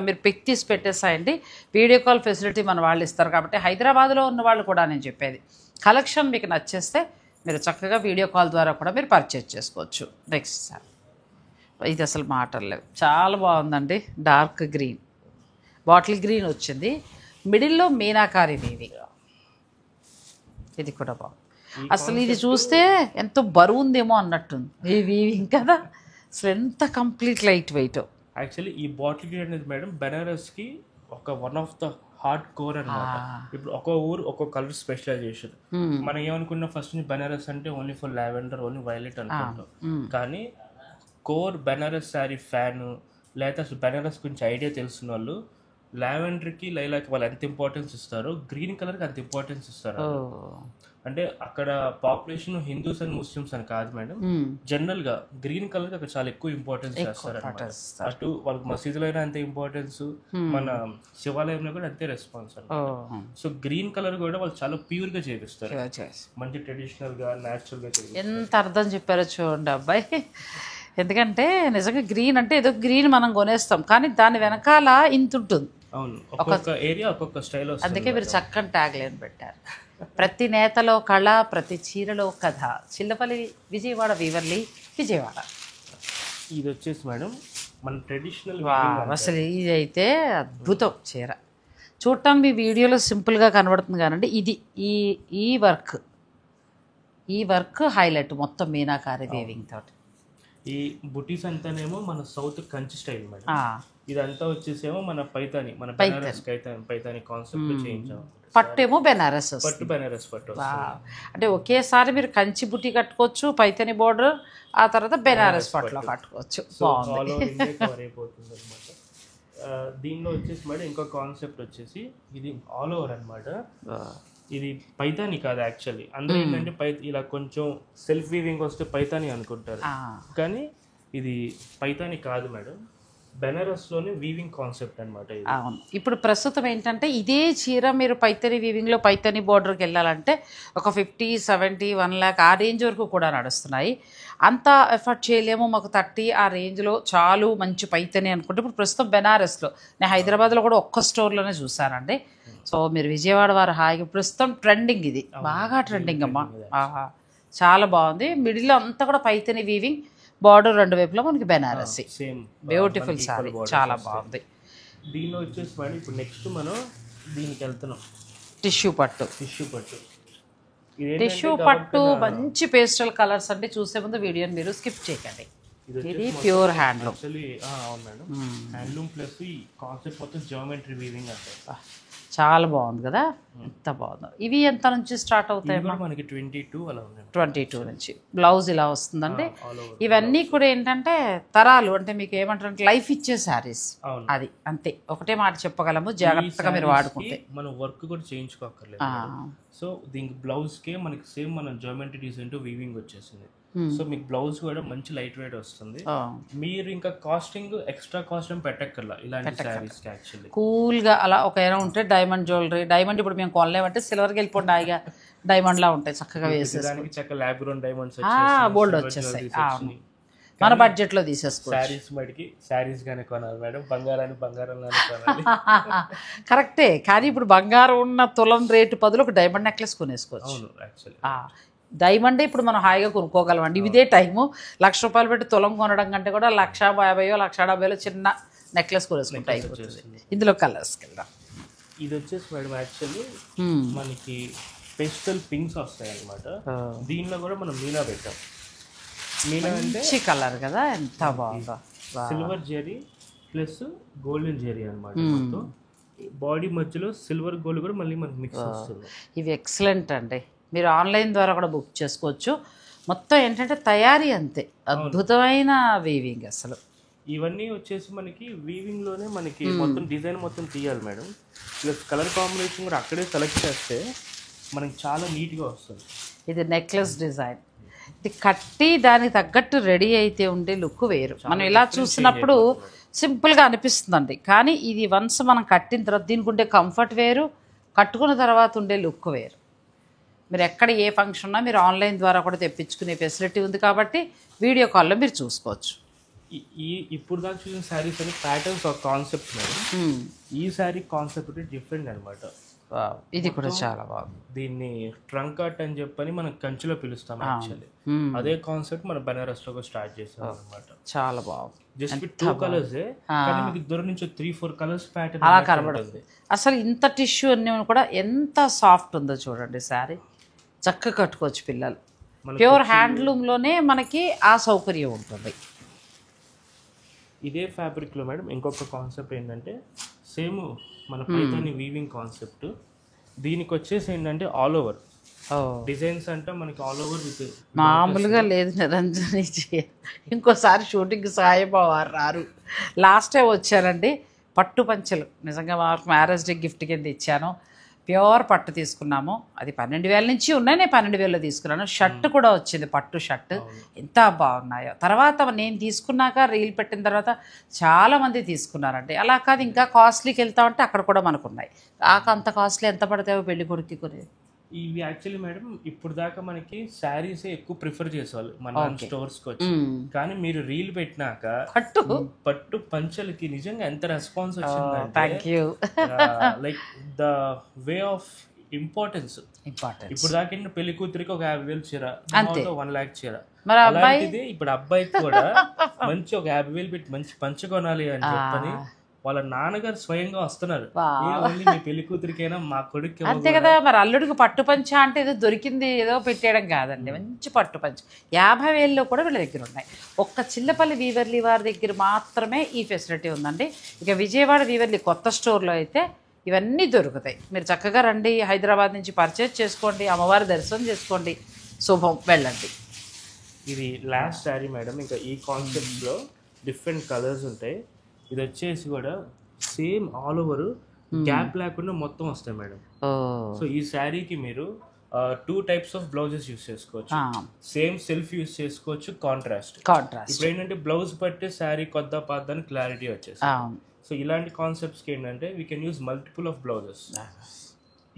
మీరు పిక్ తీసి పెట్టేసాయండి. వీడియో కాల్ ఫెసిలిటీ మన వాళ్ళు ఇస్తారు కాబట్టి హైదరాబాద్లో ఉన్న వాళ్ళు కూడా నేను చెప్పేది, కలెక్షన్ మీకు నచ్చేస్తే మీరు చక్కగా వీడియో కాల్ ద్వారా కూడా మీరు పర్చేజ్ చేసుకోవచ్చు. నెక్స్ట్ సార్ ఇది అసలు మాటలు లేవు, చాలా బాగుందండి. డార్క్ గ్రీన్, బాటిల్ గ్రీన్ వచ్చింది, మిడిల్లో మీనాకారి వీవింగ్. ఇది కూడా బాగుంది. అసలు ఇది చూస్తే ఎంతో బరువు ఉందేమో అన్నట్టుంది ఈ వీవింగ్ కదా. అసలు ఎంత కంప్లీట్ లైట్ వెయిట్. యాక్చువల్లీ ఈ బాటిల్ గ్రీన్ అనేది మేడం బెనారస్కి one of the hard core అనమాట. ఇప్పుడు ఒక్కో ఊరు ఒక్కో కలర్ స్పెషలైజేషన్. మనం ఏమనుకున్నా ఫస్ట్ నుంచి బెనారస్ అంటే only for lavender, only violet అనుకుంటాం. కానీ కోర్ బెనారస్ శారీ ఫ్యాన్ లేకపోతే అసలు బెనారస్ గురించి ఐడియా తెలిసిన వాళ్ళు లావెండర్కి లైలాకి వాళ్ళు ఎంత ఇంపార్టెన్స్ ఇస్తారో గ్రీన్ కలర్కి అంత ఇంపార్టెన్స్ ఇస్తారు. అంటే అక్కడ పాపులేషన్ హిందూస్ అండ్ ముస్లిమ్స్ అని కాదు మేడం, జనరల్ గా గ్రీన్ కలర్ కి అక్కడ చాలా ఎక్కువ ఇంపార్టెన్స్ చేస్తారు. అటు వాళ్ళకి మసీదులో అయినా అంతే ఇంపార్టెన్స్, మన శివాలయంలో కూడా అంతే రెస్పాన్స్ అన్నమాట. సో గ్రీన్ కలర్ కూడా వాళ్ళు చాలా ప్యూర్ గా చేపిస్తారు, మంచి ట్రెడిషనల్ గా న్యాచురల్ గా చేపిస్తారు. ఎంత అర్థం చెప్పారో చూడండి అబ్బాయి. ఎందుకంటే నిజంగా గ్రీన్ అంటే ఏదో గ్రీన్ మనం కొనేస్తాం, కానీ దాని వెనకాల ఇంత ఉంటుంది. అవును, ఒక్కొక్క ఏరియా ఒక్కొక్క స్టైల్. అందుకే మీరు చక్కని ట్యాగ్ లైన్ పెట్టారు, ప్రతి నేతలో కళ, ప్రతి చీరలో కథ. చిల్లపల్లి విజయవాడ వీవర్లీ విజయవాడ. ఇది వచ్చేసి మేడం మన ట్రెడిషనల్. అసలు ఇది అయితే అద్భుతం చీర. చూడటానికి మీ వీడియోలో సింపుల్గా కనబడుతుంది కానండి, ఇది ఈ వర్క్ హైలైట్ మొత్తం మీనాకారి వీవింగ్ తోటి. ఈ బుటీస్ అంతానేమో మన సౌత్ కంచి స్టైల్ మేడం. ఇదంతా వచ్చేసేమో మన పైతాని, మన బెనారస్ పైతాని కాన్సెప్ట్ చేయించాము. పట్టేమో బెనారస్, పట్టు బెనారస్ పట్టు. అంటే ఒకేసారి మీరు కంచి బుట్టి కట్టుకోవచ్చు, పైతాని బోర్డర్, ఆ తర్వాత బెనారస్ పట్టులో కట్టుకోవచ్చు. అయిపోతుంది అనమాట. దీనిలో వచ్చేసి మేడం ఇంకో కాన్సెప్ట్ వచ్చేసి ఇది ఆల్ ఓవర్ అనమాట. ఇది పైతాని కాదు యాక్చువల్లీ. అందరూ ఏంటంటే ఇలా కొంచెం సెల్ఫ్ వీవింగ్ వస్తే పైతాని అనుకుంటారు, కానీ ఇది పైతాని కాదు మేడం. బెనారస్లోనే వీవింగ్ కాన్సెప్ట్ అనమాట ఇది. అవును. ఇప్పుడు ప్రస్తుతం ఏంటంటే ఇదే చీర మీరు పైతని వీవింగ్లో పైతని బోర్డర్కి వెళ్ళాలంటే ఒక 50, 70, 1 lakh ఆ రేంజ్ వరకు కూడా నడుస్తున్నాయి. అంత ఎఫర్ట్ చేయలేము, మాకు 30 ఆ రేంజ్లో చాలు మంచి పైతని అనుకుంటే ఇప్పుడు ప్రస్తుతం బెనారస్లో, నేను హైదరాబాద్లో కూడా ఒక్క స్టోర్లోనే చూసానండి. సో మీరు విజయవాడ వారు హాయిగా ప్రస్తుతం ట్రెండింగ్, ఇది బాగా ట్రెండింగ్ అమ్మా. చాలా బాగుంది. మిడిల్లో అంతా కూడా పైతని వీవింగ్, బార్డర్ రెండు వైపులా మనకి బెనారసి, సేమ్ బ్యూటిఫుల్ సారీ, చాలా బాగుంది. దీనిలో వచ్చేసి మేడం ఇప్పుడు నెక్స్ట్ మనం దీనికి వెళ్తున్నాం, టిష్యూ పట్టు. ఇదేంటంటే టిష్యూ పట్టు మంచి పేస్టల్ కలర్స్ అంటే చూసే ముందు వీడియోని మీరు స్కిప్ చేయకండి. ఇది ప్యూర్ హ్యాండ్లూమ్. యాక్చువల్లీ అవును మేడం, హ్యాండ్లూమ్ ప్లస్ ఈ కాన్సెప్ట్ మొత్తం జియోమెట్రీ వీవింగ్ అంటే చాలా బాగుంది కదా, ఎంత బాగుందో. ఇవి ఎంత నుంచి స్టార్ట్ అవుతాయి? మనకి 22 అలా ఉంది. 22 నుంచి బ్లౌజ్ ఇలా వస్తుందండి. ఇవన్నీ కూడా ఏంటంటే తరాలు, అంటే మీకు ఏమంటారు, లైఫ్ ఇచ్చే శారీస్. అది అంతే, ఒకటే మాట చెప్పగలము, జాగ్రత్తగా మీరు వాడుకుంటే. మనం వర్క్ కూడా చేయించుకోకర్లేదు. సో దీనికి బ్లౌజ్ కే మనకి సేమ్ మన జియోమెట్రీ డిజైన్ టు వీవింగ్ వచ్చేసింది. సో మీకు బ్లౌజ్ కూడా మంచి లైట్ వెయిట్ వస్తుంది. మీరు ఇంకా కాస్టింగ్ ఎక్స్ట్రా కాస్ట్ ఏం పెట్టక్కర్లా ఇలాంటి శారీస్ కి. యాక్చువల్లీ కూల్ గా అలా ఒకైనా ఉంటే డైమండ్ జ్యువెలరీ, డైమండ్ ఇప్పుడు మేము కొనలేమంటే సిల్వర్కి వెళ్ళిపోండి, హాయిగా డైమండ్ లా ఉంటాయి, చక్కగా వేసేదానికి చక్కగా ల్యాబ్ గ్రౌండ్ డైమండ్స్ బోల్డ్ వచ్చేస్తాయి. మన బడ్జెట్ లో తీసేసుకోవచ్చు. శారీస్ మటుకి శారీస్ గానే కొనాలి మేడం, బంగారాన్ని బంగారంలోనే కొనాలి. కరెక్టే, కానీ ఇప్పుడు బంగారం ఉన్న తులం రేటు బదులు ఒక డైమండ్ నెక్లెస్ కొనేసుకోవచ్చు. అవును, యాక్చువల్లీ డైమండే ఇప్పుడు మనం హాయిగా కొనుక్కోగలమండి. ఇదే టైము ₹1,00,000 పెట్టి తులం కొనడం కంటే కూడా 1,50,000, 1,70,000 చిన్న నెక్లెస్ కొనేసుకుంటే అయిపోతుంది. ఇందులో కలర్స్కి వెళ్దాం. ఇది వచ్చేసి మేడం యాక్చువల్లీ మనకి పేస్టల్ పింక్స్ వస్తాయి అనమాట. దీనిలో కూడా మనం మీనా పెట్టాం. మీనా అంటే మంచి కలర్ కదా, ఎంత బాగుందో. Silver zari plus golden zari అనమాట. మొత్తం బాడీ మధ్యలో సిల్వర్ గోల్డ్ కూడా మళ్ళీ మనకి మిక్స్ వస్తుంది. ఇవి ఎక్సలెంట్ అండి, మీరు ఆన్లైన్ ద్వారా కూడా బుక్ చేసుకోవచ్చు. మొత్తం ఏంటంటే తయారీ అంతే, అద్భుతమైన వీవింగ్ అసలు. ఇవన్నీ వచ్చేసి మనకి వీవింగ్ లోనే మనకి మొత్తం డిజైన్ మొత్తం తీయాలి మేడం. ప్లస్ కలర్ కాంబినేషన్ కూడా అక్కడే సెలెక్ట్ చేస్తే మనకి చాలా నీట్గా వస్తుంది. ఇది నెక్లెస్ డిజైన్, ఇది కట్టి దానికి తగ్గట్టు రెడీ అయితే ఉండే లుక్ వేరు. మనం ఇలా చూసినప్పుడు సింపుల్గా అనిపిస్తుందండి, కానీ ఇది వన్స్ మనం కట్టిన తర్వాత దీనికి ఉండే కంఫర్ట్ వేరు, కట్టుకున్న తర్వాత ఉండే లుక్ వేరు. మీరు ఎక్కడ ఏ ఫంక్షన్ ఉన్నా మీరు ఆన్లైన్ ద్వారా కూడా తెప్పించుకునే ఫెసిలిటీ ఉంది కాబట్టి వీడియో కాల్లో మీరు చూసుకోవచ్చు. ఇప్పుడు దాకా చూసిన శారీస్ అని ప్యాటర్న్స్ ఆఫ్ కాన్సెప్ట్ మేడం. ఈ శారీ కాన్సెప్ట్ డిఫరెంట్ అనమాట. ఇది కూడా చాలా బాగుంది. దీన్ని ట్రంక్ కట్ అని చెప్పని మనం కంచిలో పిలుస్తాం యాక్చువల్లీ. అదే కాన్సెప్ట్ మన బెనారస్ లో స్టార్ట్ చేసాం అనమాట. చాలా బాగుంది. జస్ట్ 2 కలర్స్, కానీ మీకు దూరం నుంచి 3-4 కలర్స్ ప్యాటర్న్ అలా కనబడుతుంది. అసలు ఇంత టిష్యూ అన్ని కూడా ఎంత సాఫ్ట్ ఉందో చూడండి. శారీ చక్కగా కట్టుకోవచ్చు పిల్లలు. ప్యూర్ హ్యాండ్లూమ్లోనే మనకి ఆ సౌకర్యం ఉంటుంది. ఇదే ఫ్యాబ్రిక్లో మేడం ఇంకొక కాన్సెప్ట్ ఏంటంటే సేమ్ మన పైతాని వీవింగ్ కాన్సెప్ట్. దీనికి వచ్చేసి ఏంటంటే ఆల్ ఓవర్ డిజైన్స్ అంటే మనకి ఆల్ ఓవర్ విత్ మామూలుగా లేదు నిరంజని. ఇంకోసారి షూటింగ్ సాయిబాబు రారు, లాస్ట్ టైం వచ్చారండి. పట్టు పంచలు నిజంగా మాకు మ్యారేజ్ డే గిఫ్ట్ కింద ఇచ్చాను. ప్యూర్ పట్టు తీసుకున్నాము, అది 12,000 నుంచి ఉన్నాయి, నేను 12,000లో తీసుకున్నాను. షర్ట్ కూడా వచ్చింది, పట్టు షర్ట్, ఎంత బాగున్నాయో. తర్వాత నేను తీసుకున్నాక రీల్ పెట్టిన తర్వాత చాలామంది తీసుకున్నారండి. అలా కాదు ఇంకా కాస్ట్లీకి వెళ్తామంటే అక్కడ కూడా మనకు ఉన్నాయి. అంత కాస్ట్లీ ఎంత పడతాయో పెళ్లి కొడుకు కొని. ఇవి యాక్చువల్లీ మేడం ఇప్పుడు దాకా మనకి శారీస్ ఎక్కువ ప్రిఫర్ చేసేవాళ్ళు మన స్టోర్స్ కి వచ్చి, కానీ మీరు రీల్ పెట్టినాక పట్టు పంచలకి నిజంగా ఎంత రెస్పాన్స్ వచ్చిందంటే like the way of importance. ఇప్పుడు దాకా పెళ్లి కూతురికి ఒక 50,000 చీర, 1 lakh చీర, అలాంటిది ఇప్పుడు అబ్బాయికి కూడా మంచి ఒక 50,000 పెట్టి మంచి పంచ కొనాలి అని చెప్పని వాళ్ళ నాన్నగారు స్వయంగా వస్తున్నారు. మీ పెళ్లి కూతురికైనా మా కొడుకు అంతే కదా. మరి అల్లుడికి పట్టు పంచ అంటే ఏదో దొరికింది ఏదో పెట్టేయడం కాదండి, మంచి పట్టు పంచ 50,000లో కూడా వీళ్ళ దగ్గర ఉన్నాయి. ఒక్క చిల్లపల్లి వీవర్లీ వారి దగ్గర మాత్రమే ఈ ఫెసిలిటీ ఉందండి. ఇక విజయవాడ వీవర్లీ కొత్త స్టోర్లో అయితే ఇవన్నీ దొరుకుతాయి. మీరు చక్కగా రండి, హైదరాబాద్ నుంచి పర్చేజ్ చేసుకోండి, అమ్మవారి దర్శనం చేసుకోండి, శుభం, వెళ్ళండి. ఇది లాస్ట్ శారీ మేడం. ఇంకా ఈ కాన్సెప్ట్లో డిఫరెంట్ కలర్స్ ఉంటాయి. ఇది వచ్చేసి కూడా సేమ్ ఆల్ ఓవర్ గ్యాప్ లేకుండా మొత్తం వస్తాయి మేడం. సో ఈ శారీకి మీరు 2 టైప్స్ ఆఫ్ బ్లౌజెస్ యూస్ చేసుకోవచ్చు. సేమ్ సెల్ఫ్ యూస్ చేసుకోవచ్చు, కాంట్రాస్ట్. ఇప్పుడు ఏంటంటే బ్లౌజ్ పట్టే శారీ కొద్ద పాదని క్లారిటీ వచ్చేసి. సో ఇలాంటి కాన్సెప్ట్స్కి ఏంటంటే we can use multiple of blouses.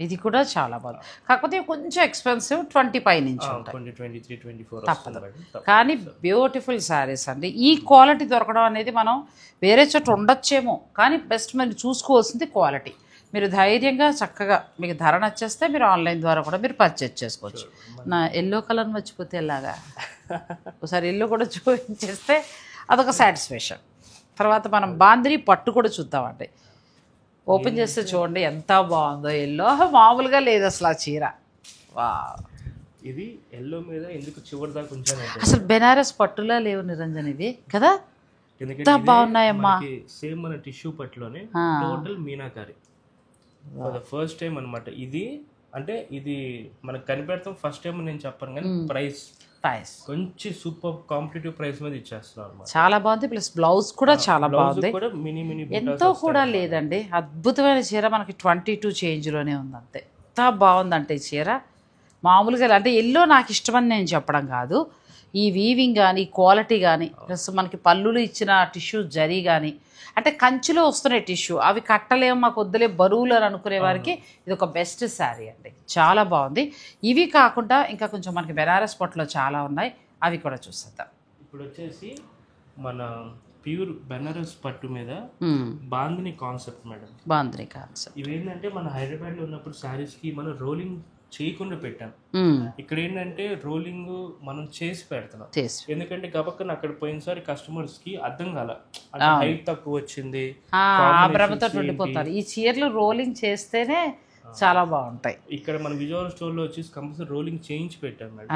ఇది కూడా చాలా బాగుంది, కాకపోతే కొంచెం ఎక్స్పెన్సివ్, 20 పై నుంచి 23, 24 తప్పదు. కానీ బ్యూటిఫుల్ శారీస్ అండి. ఈ క్వాలిటీ దొరకడం అనేది మనం వేరే చోట ఉండొచ్చేమో, కానీ బెస్ట్ మీరు చూసుకోవాల్సింది క్వాలిటీ. మీరు ధైర్యంగా చక్కగా మీకు ధర నచ్చేస్తే మీరు ఆన్లైన్ ద్వారా కూడా మీరు పర్చేజ్ చేసుకోవచ్చు. నా ఎల్లో కలర్ మర్చిపోతే ఎలాగా, ఒకసారి ఎల్లో కూడా చూపించేస్తే అదొక సాటిస్ఫాక్షన్. తర్వాత మనం బాందిని పట్టు కూడా చూద్దామండి. ఓపెన్ చేస్తే చూడండి ఎంత బాగుందో. ఎల్లో మామూలుగా లేదు అసలు ఆ చీర. వా, ఇది ఎల్లో మీద ఎందుకు చివరి దాకా ఉంచానంటే అసలు బెనారస్ పట్టులా లేవు నిరంజన్ ఇవి కదా, ఎంత బాగున్నాయమ్మా. సేమ్ మన టిష్యూ పట్టులోనే టోటల్ మీనాకారి ఫస్ట్ టైం అనమాట. ఇది అంటే ఇది మనకు కనిపెడతాం ఫస్ట్ టైం నేను చెప్పాను, కానీ ప్రైస్ కొంచెం సూపర్ కాంపిటేటివ్ ప్రైస్ మీద ఇచ్చేస్తున్నారు అనమాట. చాలా బాగుంది. ప్లస్ బ్లౌజ్ కూడా చాలా బాగుంది, మినీ ఎంతో కూడా లేదండి. అద్భుతమైన చీర మనకి 22 చేంజ్లోనే ఉంది అంతే. ఎంత బాగుందంటే ఈ చీర మామూలుగా అంటే ఎల్లో నాకు ఇష్టమని నేను చెప్పడం కాదు, ఈ వీవింగ్ కానీ క్వాలిటీ కానీ ప్లస్ మనకి పళ్ళులు ఇచ్చిన టిష్యూ జరీ కానీ, అంటే కంచిలో వస్తున్నాయి టిష్యూ, అవి కట్టలేము మాకు వద్దులే బరువులు అని అనుకునే వారికి ఇది ఒక బెస్ట్ శారీ అండి. చాలా బాగుంది. ఇవి కాకుండా ఇంకా కొంచెం మనకి బెనారస్ పట్టులో చాలా ఉన్నాయి, అవి కూడా చూసేద్దాం. ఇప్పుడు వచ్చేసి మన ప్యూర్ బెనారస్ పట్టు మీద bandhani concept madam. Bandhani concept ఇవేంటంటే మన హైదరాబాద్లో ఉన్నప్పుడు శారీస్కి మనం రోలింగ్ చేయకుండా పెట్టాం. ఇక్కడ ఏంటంటే రోలింగ్ మనం చేసి పెడుతున్నాం, ఎందుకంటే గబక్కన అక్కడ పోయినసారి కస్టమర్స్ కి అర్థం కాల, హైట్ తక్కువ వచ్చింది, భ్రమతో ఉండిపోతారు. ఈ చీరలు రోలింగ్ చేస్తేనే చాలా బాగుంటాయి. ఇక్కడ మన విజయవాడ స్టోర్ లో వచ్చేసి కంపల్సరీ రోలింగ్ చేయించి పెట్టాం మేడం.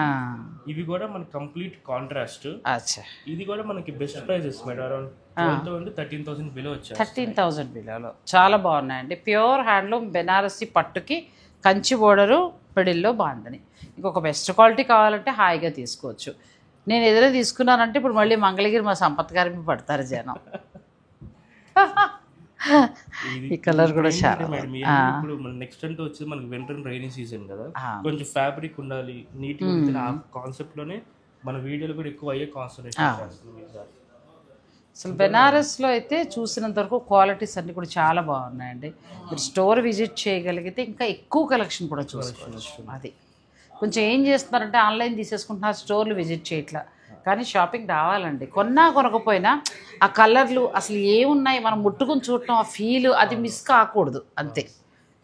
ఇవి కూడా మన కంప్లీట్ కాంట్రాస్ట్. ఇది కూడా మనకి best prices madam, around 13,000 below వచ్చాయి. 13,000 బిలోలో చాలా బాగున్నాయండి. ప్యూర్ హ్యాండ్లూమ్ బెనారసి పట్టుకి కంచి బోర్డరు పెడిల్లో బాగుందని. ఇంకొక బెస్ట్ క్వాలిటీ కావాలంటే హాయిగా తీసుకోవచ్చు. నేను ఎదురే తీసుకున్నానంటే ఇప్పుడు మళ్ళీ మంగళగిరి మా సంపత్ గారి మీద పడతారు జనం. ఈ కలర్ కూడా చాలా. ఇప్పుడు నెక్స్ట్ అంటే వచ్చేది మనకి వింటర్ రైనీ సీజన్ కదా, కొంచెం ఫ్యాబ్రిక్ ఉండాలి నీట్ గా, ఆ కాన్సెప్ట్ లోనే మన వీడియోలు కూడా ఎక్కువ అయ్యే కాన్సన్ట్రేషన్. అసలు బెనారస్లో అయితే చూసినంత వరకు క్వాలిటీస్ అన్నీ కూడా చాలా బాగున్నాయండి. మీరు స్టోర్ విజిట్ చేయగలిగితే ఇంకా ఎక్కువ కలెక్షన్ కూడా చూసుకోవచ్చు. అది కొంచెం ఏం చేస్తున్నారంటే ఆన్లైన్ తీసేసుకుంటున్నారు, స్టోర్లు విజిట్ చేయట్లా. కానీ షాపింగ్ రావాలండి, కొన్నా కొనకపోయినా ఆ కలర్లు అసలు ఏమున్నాయి మనం ముట్టుకుని చూడటం, ఆ ఫీల్ అది మిస్ కాకూడదు అంతే.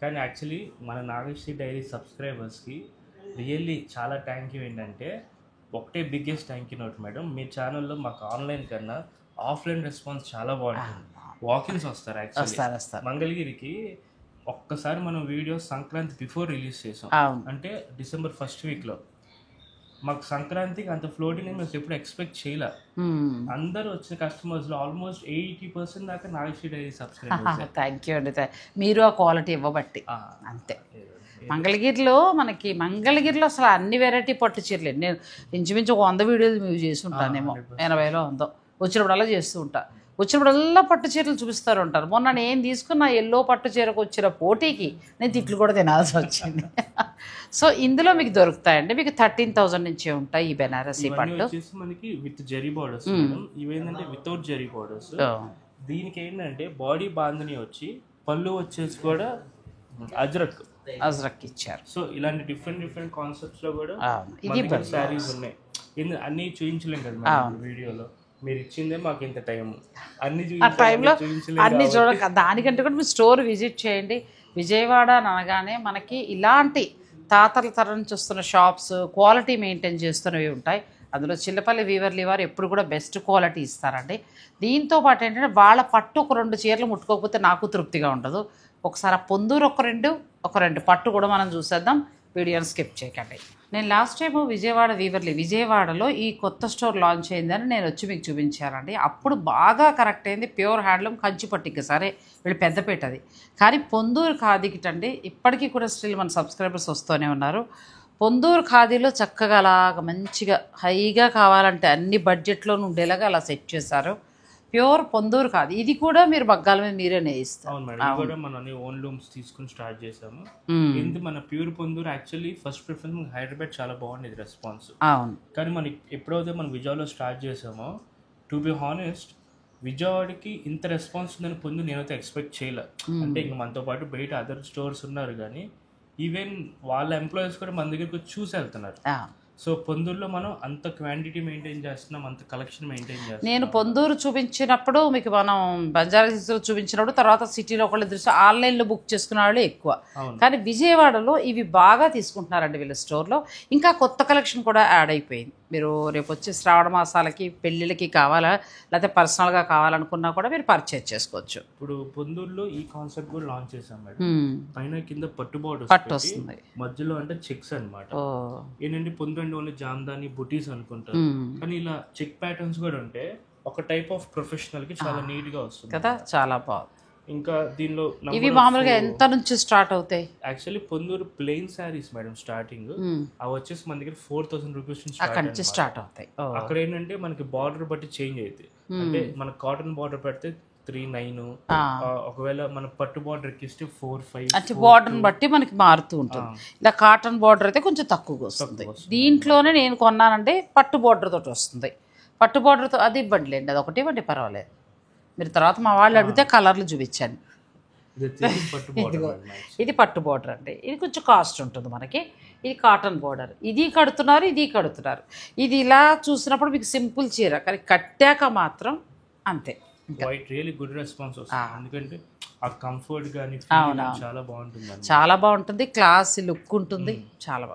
కానీ యాక్చువల్లీ మన నాగశ్రీ డైరీ సబ్స్క్రైబర్స్కి రియల్లీ చాలా థ్యాంక్ యూ. ఏంటంటే ఒకటే biggest thank you note madam, మీ ఛానల్లో మాకు ఆన్లైన్ కన్నా ఆఫ్లైన్ రెస్పాన్స్ చాలా బాగుంటుంది. వాకిన్స్ వస్తారు యాక్చువల్లీ మంగళగిరికి. ఒక్కసారి మనం వీడియో సంక్రాంతి బిఫోర్ రిలీజ్ చేసాం, అంటే December 1st వీక్లో. మాకు సంక్రాంతికి అంత ఫ్లోటింగ్ అని మేము ఎప్పుడు ఎక్స్పెక్ట్ చేయలే. అందరూ వచ్చిన కస్టమర్స్ లో ఆల్మోస్ట్ 80% దాకా Nagasri diary subscribers. Thank you అండి, మీరు ఆ క్వాలిటీ ఇవ్వబట్టి అంతే. మంగళగిరిలో అసలు అన్ని వెరైటీ పట్టు చీరలు నేను ఇంచుమించు 100 వీడియోలు మేము చేసి ఉంటానేమో, 80లో 100 వచ్చినప్పుడల్లా చేస్తూ ఉంటా. వచ్చినప్పుడల్లా పట్టు చీరలు చూపిస్తారు ఉంటారు. మొన్న నేను తీసుకున్న ఎల్లో పట్టు చీరకు వచ్చిన పోటీకి నేను తిట్లు కూడా తినాల్సి వచ్చింది. సో ఇందులో మీకు దొరుకుతాయండి, మీకు 13,000 నుంచే ఉంటాయి ఈ బెనారసీ పట్టు. మనకి విత్ జరీ బార్డర్స్, ఇవేంటంటే వితౌట్ జరీ బార్డర్స్. దీనికి ఏంటంటే బాడీ బాందని వచ్చి పళ్ళు వచ్చేసి కూడా అజ్రక్ ఇచ్చారు. సో ఇలాంటి డిఫరెంట్ కాన్సెప్ట్స్ లో కూడా శారీస్ ఉన్నాయి. అన్ని చూపించలేం కదా వీడియోలో, మీరు ఇచ్చిందే మాకు ఇంత టైం, ఆ టైంలో అన్ని చూడక. దానికంటే కూడా మీరు స్టోర్ విజిట్ చేయండి. విజయవాడ అనగానే మనకి ఇలాంటి తాతల తరం నుంచి వస్తున్న షాప్స్, క్వాలిటీ మెయింటైన్ చేస్తున్నవి ఉంటాయి. అందులో చిల్లపల్లి వీవర్లీ వారు ఎప్పుడు కూడా బెస్ట్ క్వాలిటీ ఇస్తారండి. దీంతో పాటు ఏంటంటే వాళ్ళ పట్టు ఒక 2 చీరలు ముట్టుకోకపోతే నాకు తృప్తిగా ఉండదు. ఒకసారి పొందూరు ఒక రెండు పట్టు కూడా మనం చూసేద్దాం, వీడియోని స్కిప్ చేయకండి. నేను లాస్ట్ టైము విజయవాడలో ఈ కొత్త స్టోర్ లాంచ్ అయిందని నేను వచ్చి మీకు చూపించానండి. అప్పుడు బాగా కరెక్ట్ అయింది, ప్యూర్ హ్యాండ్లూమ్ కంచి పట్టిక. సరే వీళ్ళు పెద్దపేట అది, కానీ పొందూరు ఖాదీకి అండి ఇప్పటికీ కూడా స్టిల్ మన సబ్స్క్రైబర్స్ వస్తూనే ఉన్నారు. పొందూరు ఖాదీలో చక్కగా అలాగ మంచిగా హైగా కావాలంటే అన్ని బడ్జెట్లో ఉండేలాగా అలా సెట్ చేశారు. ప్యూర్ పొందూరు కాదు, ఇది కూడా మీరు మగ్గాల మీద మీరే నేయిస్తారు. అవును మేడం, ఇది కూడా మనం ఓన్ లూమ్స్ తీసుకుని స్టార్ట్ చేసాము. ఇది మన pure Ponduru actually first preference Hyderabad చాలా బాగుండేది రెస్పాన్స్. అవును, కానీ మనం ఎప్పుడైతే మనం విజయవాడలో స్టార్ట్ చేసామో, టు బి హానెస్ట్ విజయవాడకి ఇంత రెస్పాన్స్ ఉందని పొందు నేనైతే ఎక్స్పెక్ట్ చేయలే. అంటే ఇంక మనతో పాటు బయట అదర్ స్టోర్స్ ఉన్నారు కానీ ఈవెన్ వాళ్ళ ఎంప్లాయీస్ కూడా మన దగ్గరికి వచ్చి చూసి వెళ్తున్నారు. సో పొందూరులో మనం అంత క్వాంటిటీ మెయింటైన్ చేస్తున్నాం, అంత కలెక్షన్ మెయింటైన్ చేస్తున్నాం. నేను పొందూరు చూపించినప్పుడు మీకు మనం బంజారా హిల్స్లో చూపించినప్పుడు తర్వాత సిటీలో ఒకళ్ళు దృష్టి ఆన్లైన్లో బుక్ చేసుకునే వాళ్ళు ఎక్కువ. కానీ విజయవాడలో ఇవి బాగా తీసుకుంటున్నారండి వీళ్ళ స్టోర్లో. ఇంకా కొత్త కలెక్షన్ కూడా యాడ్ అయిపోయింది. మీరు రేపు వచ్చే శ్రావణ మాసాలకి పెళ్ళిళ్ళకి కావాలా లేకపోతే పర్సనల్గా కావాలనుకున్నా కూడా మీరు పర్చేజ్ చేసుకోవచ్చు. ఇప్పుడు పొందూరులో ఈ కాన్సెప్ట్ కూడా లాంచ్ చేసాం మేడం. పైన కింద పట్టు పట్టు వస్తుంది, మధ్యలో అంటే చెక్స్ అనమాట. ఏంటంటే పొందూరు అంటే ఓన్లీ జామ్దాని బుటీస్ అనుకుంటారు, కానీ ఇలా చెక్ ప్యాటర్న్స్ కూడా ఉంటే ఒక టైప్ ఆఫ్ ప్రొఫెషనల్ కి చాలా నీట్ గా వస్తుంది కదా, చాలా బాగుంది. ఇంకా దీనిలో ఇవి మామూలుగా ఎంత నుంచి స్టార్ట్ అవుతాయి? Actually Ponduru plain saris madam starting అవి వచ్చేసి మన దగ్గర 4,000 రూపీస్ నుంచి స్టార్ట్ అవుతాయి. అక్కడ ఏంటంటే మనకి బార్డర్ బట్టి చేంజ్ అవుతాయి. అంటే మన కాటన్ బార్డర్ పెడితే 3,900, ఒకవేళ మన పట్టు బార్డర్ ఎక్కిస్తే 4,500. అంటే బార్డర్ బట్టి మనకి మారుతూ ఉంటుంది. ఇలా కాటన్ బార్డర్ అయితే కొంచెం తక్కువగా వస్తుంది. దీంట్లోనే నేను కొన్నానంటే పట్టు బార్డర్ తోటి వస్తుంది. పట్టు బార్డర్తో అది ఇవ్వండి లేండి, అది ఒకటి ఇవ్వండి పర్వాలేదు. మీరు తర్వాత మా వాళ్ళు అడిగితే కలర్లు చూపించాను. ఇది పట్టు బార్డర్ అండి, ఇది కొంచెం కాస్ట్ ఉంటుంది మనకి. ఇది కాటన్ బార్డర్, ఇది కడుతున్నారు, ఇది కడుతున్నారు. ఇది ఇలా చూసినప్పుడు మీకు సింపుల్ చీర, కానీ కట్టాక మాత్రం అంతే. వైట్ రియల్లీ గుడ్ రెస్పాన్స్ వస్తుంది, ఎందుకంటే ఆ కంఫర్ట్ కానీ చాలా బాగుంటుంది, చాలా బాగుంటుంది, క్లాస్ లుక్ ఉంటుంది, చాలా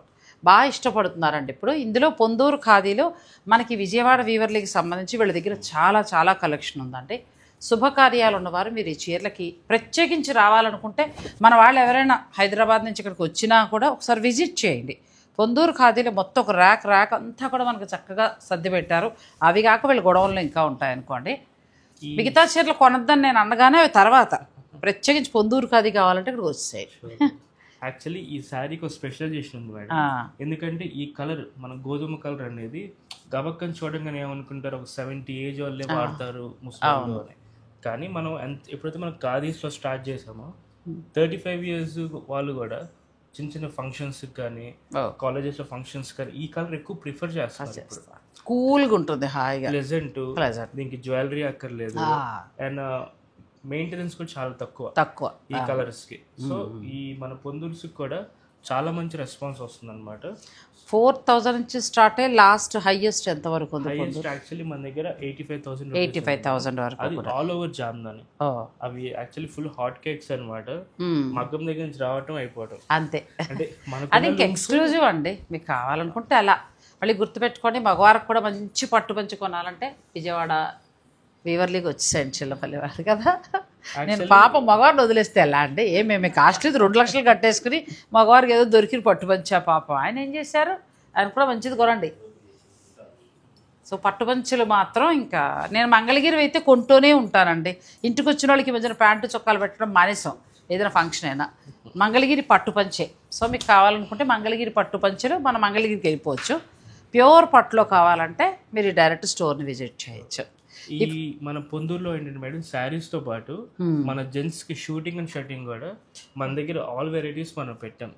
బాగా ఇష్టపడుతున్నారండి. ఇప్పుడు ఇందులో పొందూరు ఖాదీలో మనకి విజయవాడ వీవర్లకి సంబంధించి వీళ్ళ దగ్గర చాలా చాలా కలెక్షన్ ఉందండి. శుభకార్యాలు ఉన్నవారు మీరు ఈ చీరలకి ప్రత్యేకించి రావాలనుకుంటే మన వాళ్ళు ఎవరైనా హైదరాబాద్ నుంచి ఇక్కడికి వచ్చినా కూడా ఒకసారి విజిట్ చేయండి. పొందూరు ఖాదీలో మొత్తం ఒక ర్యాక్ అంతా కూడా మనకు చక్కగా సర్ది పెట్టారు. అవి కాక వీళ్ళ గొడవల్లో ఇంకా ఉంటాయనుకోండి. మిగతా చీరలు కొనద్దని నేను అనగానే అవి తర్వాత ప్రత్యేకించి పొందూరు ఖాదీ కావాలంటే ఇక్కడికి వచ్చేసాయి. యాక్చువల్లీ ఈ శారీకి ఒక స్పెషలైజేషన్ ఉంది మేడం, ఎందుకంటే ఈ కలర్ మన గోధుమ కలర్ అనేది గబక్కని చూడంగానే ఏమనుకుంటారు, ఒక 70 ఏజ్ వాళ్ళే వాడతారు ముస్లింలు అని. కానీ మనం ఎప్పుడైతే మనం ఖాదీస్లో స్టార్ట్ చేసామో 35 years వాళ్ళు కూడా చిన్న చిన్న ఫంక్షన్స్ కానీ కాలేజెస్లో ఫంక్షన్స్ కానీ ఈ కలర్ ఎక్కువ ప్రిఫర్ చేస్తారు. కూల్గా ఉంటుంది, హాయిగా ప్లెజెంట్, దీనికి జ్యువెలరీ అక్కర్లేదు, అండ్ మెయింటెనెన్స్ కూడా చాలా తక్కువ ఈ కలర్స్ కి. సో ఈ మన పొందూర్స్ కూడా చాలా మంచి రెస్పాన్స్ వస్తుంది అనమాట. 4,000 నుంచి స్టార్ట్ అయ్యి లాస్ట్ హైయెస్ట్ ఎంత వరకు ఉంది? యాక్చువల్లీ మన దగ్గర 85,000 వరకు. అది ఆల్ ఓవర్ జామ్దాని. అవి యాక్చువల్లీ ఫుల్ హాట్ కేక్స్ అనమాట, మగ్గం దగ్గర నుంచి రావటం అయిపోవటం అంతే. అంటే అది ఇంకా ఎక్స్క్లూజివ్ అండి, మీకు కావాలనుకుంటే అలా. మళ్ళీ గుర్తుపెట్టుకోండి, మగవారికి కూడా మంచి పట్టు పంచి కొనాలంటే విజయవాడ వీవర్లీకి వచ్చేసాయండి చిల్లపల్లి వారు కదా. నేను పాప మగవారిని వదిలేస్తే ఎలా అండి? మేము కాస్ట్లీ 2 లక్షలు కట్టేసుకుని మగవారికి ఏదో దొరికిన పట్టుపంచా పాపం. ఆయన ఏం చేశారు, ఆయన కూడా మంచిది కొనండి. సో పట్టుపంచులు మాత్రం ఇంకా నేను మంగళగిరి అయితే కొంటూనే ఉంటానండి. ఇంటికి వచ్చిన వాళ్ళకి మధ్యన ప్యాంటు చొక్కాలు పెట్టడం మానేసాం, ఏదైనా ఫంక్షన్ అయినా మంగళగిరి పట్టుపంచే. సో మీకు కావాలనుకుంటే మంగళగిరి పట్టుపంచలు మన మంగళగిరికి వెళ్ళిపోవచ్చు. ప్యూర్ పట్టులో కావాలంటే మీరు డైరెక్ట్ స్టోర్ని విజిట్ చేయొచ్చు. ఈ మన పొందూరులో ఏంటంటే మేడం శారీస్ తో పాటు మన జెంట్స్ కి షూటింగ్ అండ్ షర్టింగ్ కూడా మన దగ్గర ఆల్ వెరైటీస్ మనం పెట్టాం.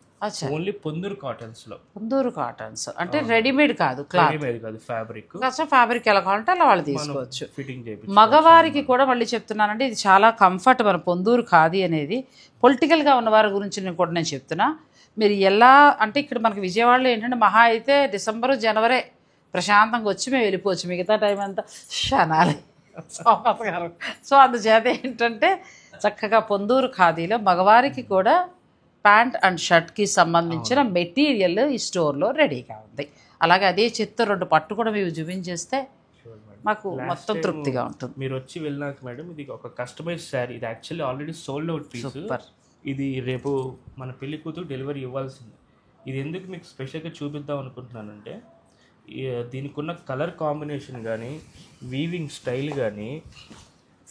ఓన్లీ పొందూరు కాటన్స్ లో. పొందూరు కాటన్స్ అంటే రెడీమేడ్ కాదు, రెడీమేడ్ కాదు, ఫ్యాబ్రిక్. ఫ్యాబ్రిక్ ఎలా కావాలంటే అలా వాళ్ళు తీసుకోవచ్చు. ఫిట్టింగ్ చేయించు. మగవారికి కూడా మళ్ళీ చెప్తున్నానంటే ఇది చాలా కంఫర్ట్. మన పొందూరు ఖాదీ అనేది పొలిటికల్ గా ఉన్న వారి గురించి నేను కూడా చెప్తున్నా. మీరు ఎలా అంటే ఇక్కడ మనకి విజయవాడలో ఏంటంటే మహా అయితే డిసెంబరు జనవరి ప్రశాంతంగా వచ్చి మేము వెళ్ళిపోవచ్చు, మిగతా టైం అంతా క్షణాలి. సో అందుచేత ఏంటంటే చక్కగా పొందూరు ఖాదీలో మగవారికి కూడా ప్యాంట్ అండ్ షర్ట్కి సంబంధించిన మెటీరియల్ ఈ స్టోర్లో రెడీగా ఉంది. అలాగే అదే చిత్త 2 పట్టు కూడా మీరు చూపించేస్తే మాకు మొత్తం తృప్తిగా ఉంటుంది. మీరు వచ్చి వెళ్ళినాక మేడం ఇది ఒక కస్టమైజ్ శారీ, ఇది actually already sold out piece. ఇది రేపు మన పెళ్లి కూతురు డెలివరీ ఇవ్వాల్సింది. ఇది ఎందుకు మీకు స్పెషల్గా చూపిద్దాం అనుకుంటున్నానంటే దీనికి ఉన్న కలర్ కాంబినేషన్ కానీ వీవింగ్ స్టైల్ కానీ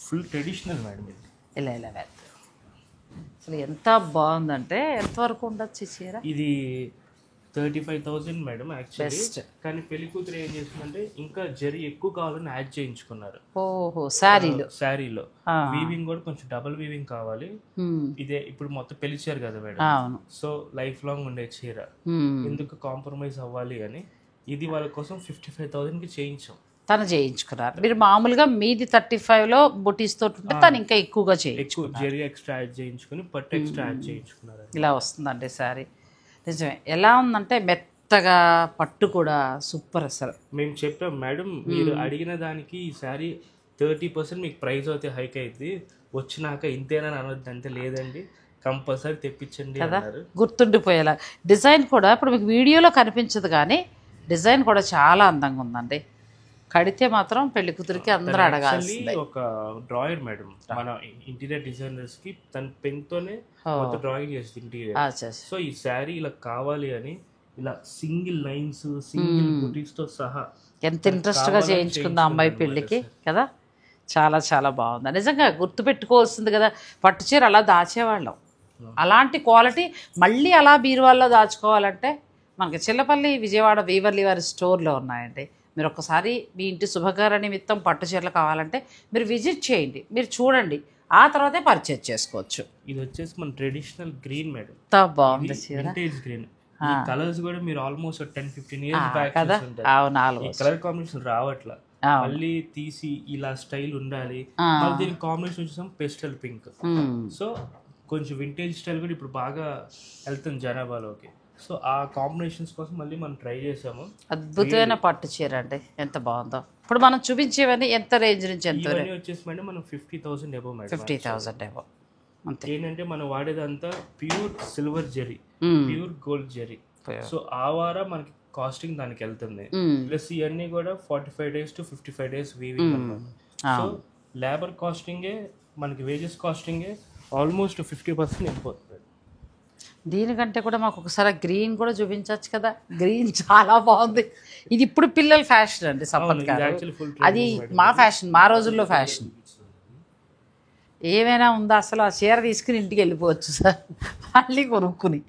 ఫుల్ ట్రెడిషనల్ మేడం. ఇది ఇలా అసలు ఎంత బాగుందంటే ఎంతవరకు ఉండొచ్చు చీర? ఇది 35,000 మేడం యాక్చువల్లీ. కానీ పెళ్లి కూతురు ఏం చేస్తుందంటే ఇంకా జరీ ఎక్కువ కావాలని యాడ్ చేయించుకున్నారు. ఓహో, శారీలో వీవింగ్ కూడా కొంచెం డబుల్ వీవింగ్ కావాలి. ఇదే ఇప్పుడు మొత్తం పెళ్లి చీర కదా మేడం, సో లైఫ్ లాంగ్ ఉండే చీర, ఎందుకు కాంప్రమైజ్ అవ్వాలి అని ఇది వాళ్ళ కోసం 55,000కి చేయించాం. తను చేయించుకున్నారు. మీరు మామూలుగా మీది 35లో బుటీస్ తోటి ఉంటే తను ఇంకా ఎక్కువగా ఎక్కువ జరీ ఎక్స్ట్రా యాడ్ చేయించుకుని పట్టు ఎక్స్ట్రా యాడ్ చేయించుకున్నారు. ఇలా వస్తుందండి శారీ. నిజమే. ఎలా ఉందంటే మెత్తగా, పట్టు కూడా సూపర్. అసలు మేము చెప్పాం మేడం, మీరు అడిగిన దానికి ఈ శారీ 30% మీకు ప్రైస్ అయితే హైక్ అయింది, వచ్చినాక ఇంతేనా అనొద్దు అంటే లేదండి కంపల్సరీ తెప్పించండి కదా, అన్నారు. గుర్తుండిపోయేలా. డిజైన్ కూడా ఇప్పుడు మీకు వీడియోలో కనిపించదు కానీ డిజైన్ కూడా చాలా అందంగా ఉందండి. కడితే మాత్రం పెళ్లి కూతురికి అందరూ అడగాల్సిందే. ఒక డ్రాయర్ మేడం, మన ఇంటీరియర్ డిజైనర్స్ కి తన పెన్ తోనే మొత్తం డ్రాయింగ్ చేస్తుంది ఇంటీరియర్. సో ఈ శారీ ఇలా కావాలి అని ఇలా సింగిల్ లైన్స్, సింగిల్ బుటీస్ తో సహా ఎంత ఇంట్రెస్ట్ గా చేయించుకుందా అమ్మాయి పెళ్లికి కదా. చాలా చాలా బాగుంది నిజంగా. గుర్తుపెట్టుకోవాల్సింది కదా, పట్టు చీర అలా దాచేవాళ్ళం. అలాంటి క్వాలిటీ మళ్ళీ అలా బీరువాల్లో దాచుకోవాలంటే మనకి చిల్లపల్లి విజయవాడ వీవర్లీ వారి స్టోర్లో ఉన్నాయండి. మీరు ఒక్కసారి మీ ఇంటి శుభకార్య నిమిత్తం పట్టు చీరలు కావాలంటే మీరు విజిట్ చేయండి, మీరు చూడండి, ఆ తర్వాతే పర్చేజ్ చేసుకోవచ్చు. ఇది వచ్చేసి మన ట్రెడిషనల్ గ్రీన్ మేడం, బాగుంది చీర, వింటేజ్ గ్రీన్. కలర్స్ కూడా మీరు ఆల్మోస్ట్ 10-15 ఇయర్స్ బ్యాక్ కదా. కలర్ కాంబినేషన్ రావట్లా, మళ్ళీ తీసి ఇలా స్టైల్ ఉండాలి. మళ్ళీ దీనికి కాంబినేషన్ వచ్చేసాం పెస్టల్ పింక్. సో కొంచెం వింటేజ్ స్టైల్ కూడా ఇప్పుడు బాగా వెళ్తుంది జనాభాలోకి. సో ఆ కాంబినేషన్స్ కోసం మళ్ళీ మనం ట్రై చేసాము. అద్భుతమైన పట్టు చీర అండి, ఎంత బాగుందో. ఇప్పుడు మనం చూపించేవన్నీ ఎంత రేంజ్ నుంచి ఎంత వచ్చేసి మేడం మనం 50,000 అబౌవ్ మేడం. 50,000 అబౌవ్. ఏంటంటే మనం వాడేదంతా pure silver zari, pure gold zari. So ఆ వారం మనకి కాస్టింగ్ దానికి వెళ్తుంది. ప్లస్ ఇవన్నీ కూడా 45 days to 55 days వీవింగ్ అన్నమాట. సో లేబర్ కాస్టింగే మనకి వేజెస్ కాస్టింగే ఆల్మోస్ట్ 50% వెళ్ళిపోతుంది. దీనికంటే కూడా మాకు ఒకసారి గ్రీన్ కూడా చూపించవచ్చు కదా. గ్రీన్ చాలా బాగుంది. ఇది ఇప్పుడు పిల్లల ఫ్యాషన్ అండి సంపత్ గారు, అది మా ఫ్యాషన్, మా రోజుల్లో ఫ్యాషన్. ఏమైనా ఉందా అసలు? ఆ చీర తీసుకుని ఇంటికి వెళ్ళిపోవచ్చు సార్ మళ్ళీ కొనుక్కుని.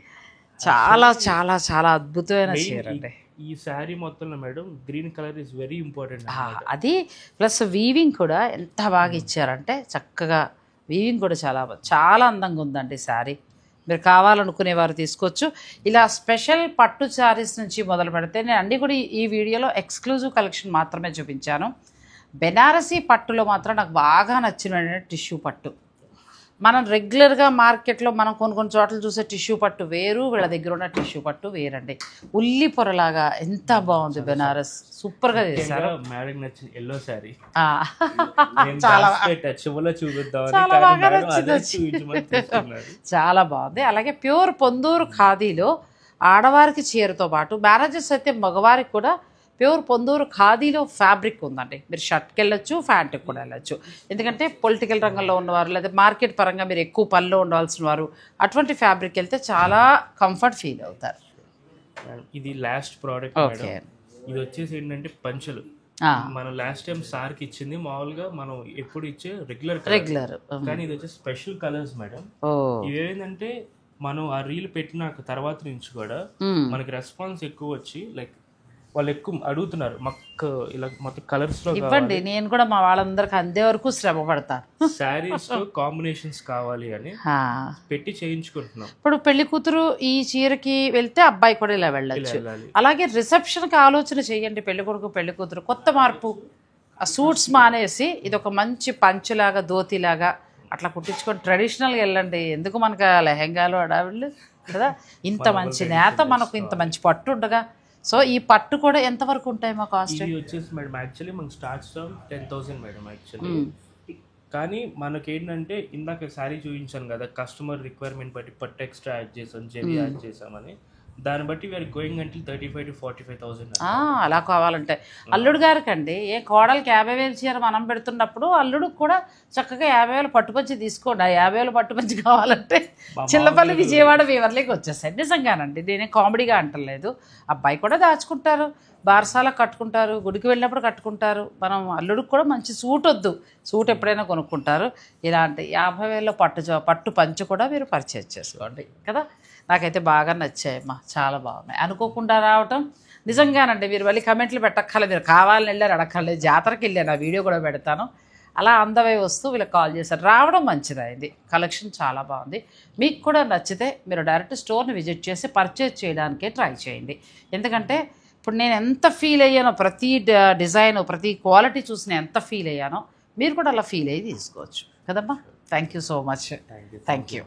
చాలా చాలా చాలా అద్భుతమైన చీర అండి. ఈ శారీ మొత్తంలో madam green colour is very important. అది ప్లస్ వీవింగ్ కూడా ఎంత బాగా ఇచ్చారంటే చక్కగా వీవింగ్ కూడా చాలా చాలా అందంగా ఉందండి శారీ. మీరు కావాలనుకునేవారు తీసుకోవచ్చు. ఇలా స్పెషల్ పట్టు శారీస్ నుంచి మొదలు పెడితే నేను అన్నీ కూడా ఈ వీడియోలో ఎక్స్క్లూజివ్ కలెక్షన్ మాత్రమే చూపించాను. బెనారసీ పట్టులో మాత్రం నాకు బాగా నచ్చిన టిష్యూ పట్టు. మనం రెగ్యులర్గా మార్కెట్లో మనం కొన్ని చోట్ల చూసే టిష్యూ పట్టు వేరు, వీళ్ళ దగ్గర ఉన్న టిష్యూ పట్టు వేరండి. ఉల్లి పొరలాగా ఎంత బాగుంది బెనారస్, సూపర్గా చేశారు. ఎల్లో శారీ చాలా బాగా నచ్చింది, చాలా బాగుంది. అలాగే ప్యూర్ పొందూరు ఖాదీలో ఆడవారికి చీరతో పాటు మ్యారేజెస్ అయితే మగవారికి కూడా ప్యూర్ పొందూరు ఖాదీలో ఫ్యాబ్రిక్ ఉందండి. మీరు షర్ట్కి వెళ్ళొచ్చు, ప్యాంట్కి కూడా వెళ్ళొచ్చు. ఎందుకంటే పొలిటికల్ రంగంలో ఉన్నవారు లేదా మార్కెట్ పరంగా మీరు ఎక్కువ పనిలో ఉండవలసిన వారు అటువంటి ఫ్యాబ్రిక్ వెళ్తే చాలా కంఫర్ట్ ఫీల్ అవుతారు. ఇది లాస్ట్ ప్రోడక్ట్. ఇది వచ్చేసి ఏంటంటే పంచలు. మనం లాస్ట్ టైం సార్కి ఇచ్చింది మామూలుగా మనం ఎప్పుడు ఇచ్చే రెగ్యులర్, కానీ ఇది వచ్చేసి స్పెషల్ కలర్స్ మేడం. ఇవేంటంటే మనం ఆ రీల్ పెట్టిన తర్వాత నుంచి కూడా మనకి రెస్పాన్స్ ఎక్కువ వచ్చి లైక్ వాళ్ళు ఎక్కువ అడుగుతున్నారు మాకు ఇలా మొత్తం కలర్స్ లో ఇవ్వండి. నేను కూడా మా వాళ్ళందరికి అందే వరకు శ్రమ పడతాను. శారీస్ లో కాంబినేషన్స్ కావాలి అని పెట్టి చేయించుకుంటున్నాం. ఇప్పుడు పెళ్లి కూతురు ఈ చీరకి వెళ్తే అబ్బాయి కూడా ఇలా వెళ్ళచ్చు. అలాగే రిసెప్షన్ కి ఆలోచన చేయండి. పెళ్లి కొడుకు పెళ్లి కూతురు కొత్త మార్పు, ఆ సూట్స్ మానేసి ఇది ఒక మంచి పంచులాగా ధోతిలాగా అట్లా కుట్టించుకొని ట్రెడిషనల్గా వెళ్ళండి. ఎందుకు మనకు లెహెంగాలు అడావిళ్ళు కదా. ఇంత మంచి నేత మనకు ఇంత మంచి పట్టు ఉండగా. సో ఈ పట్టు కూడా ఎంత వరకు ఉంటాయి మా కాస్ట్? ఇది వచ్చేసి మేడం యాక్చువల్లీ మనకు స్టార్ట్స్ ఫ్రమ్ 10,000 మేడం యాక్చువల్లీ. కానీ మనకేంటంటే ఇందాక శారీ చూపించాను కదా, కస్టమర్ రిక్వైర్మెంట్ బట్టి పట్టు ఎక్స్ట్రా యాడ్ చేసాం, జెరీ యాడ్ చేసామని, దాన్ని బట్టి వీఆర్ గోయింగ్ అంటిల్ 35,000 to 45,000. అలా కావాలంటే అల్లుడు గారికి అండి ఏ కోడలికి 50,000 చీర మనం పెడుతున్నప్పుడు అల్లుడికి కూడా చక్కగా 50,000 పట్టుపంచి తీసుకోండి. ఆ 50,000 పట్టుపంచి కావాలంటే చిల్లపల్లి విజయవాడ వీవర్లీకి వచ్చేసాయి. నిజంగానండి, నేనే కామెడీగా అంటలేదు. అబ్బాయి కూడా దాచుకుంటారు, బారసాల కట్టుకుంటారు, గుడికి వెళ్ళినప్పుడు కట్టుకుంటారు. మనం అల్లుడికి కూడా మంచి సూట్ వద్దు, సూట్ ఎప్పుడైనా కొనుక్కుంటారు. ఇలాంటి 50,000లో పట్టు పంచ కూడా మీరు పర్చేజ్ చేసుకోండి కదా. నాకైతే బాగా నచ్చాయమ్మా, చాలా బాగున్నాయి. అనుకోకుండా రావటం నిజంగానండి. మీరు మళ్ళీ కమెంట్లు పెట్టక్కర్లేదు, మీరు కావాలని వెళ్ళారు అడక్కర్లేదు. జాతరకి వెళ్ళాను, ఆ వీడియో కూడా పెడతాను. అలా అందవై వస్తూ వీళ్ళకి కాల్ చేశారు. రావడం మంచిదైంది, కలెక్షన్ చాలా బాగుంది. మీకు కూడా నచ్చితే మీరు డైరెక్ట్ స్టోర్ని విజిట్ చేసి పర్చేజ్ చేయడానికే ట్రై చేయండి. ఎందుకంటే ఇప్పుడు నేను ఎంత ఫీల్ అయ్యానో, ప్రతి డిజైన్ ప్రతి క్వాలిటీ చూసి నేను ఎంత ఫీల్ అయ్యానో మీరు కూడా అలా ఫీల్ అయ్యి తీసుకోవచ్చు కదమ్మా. Thank you so much. Thank you.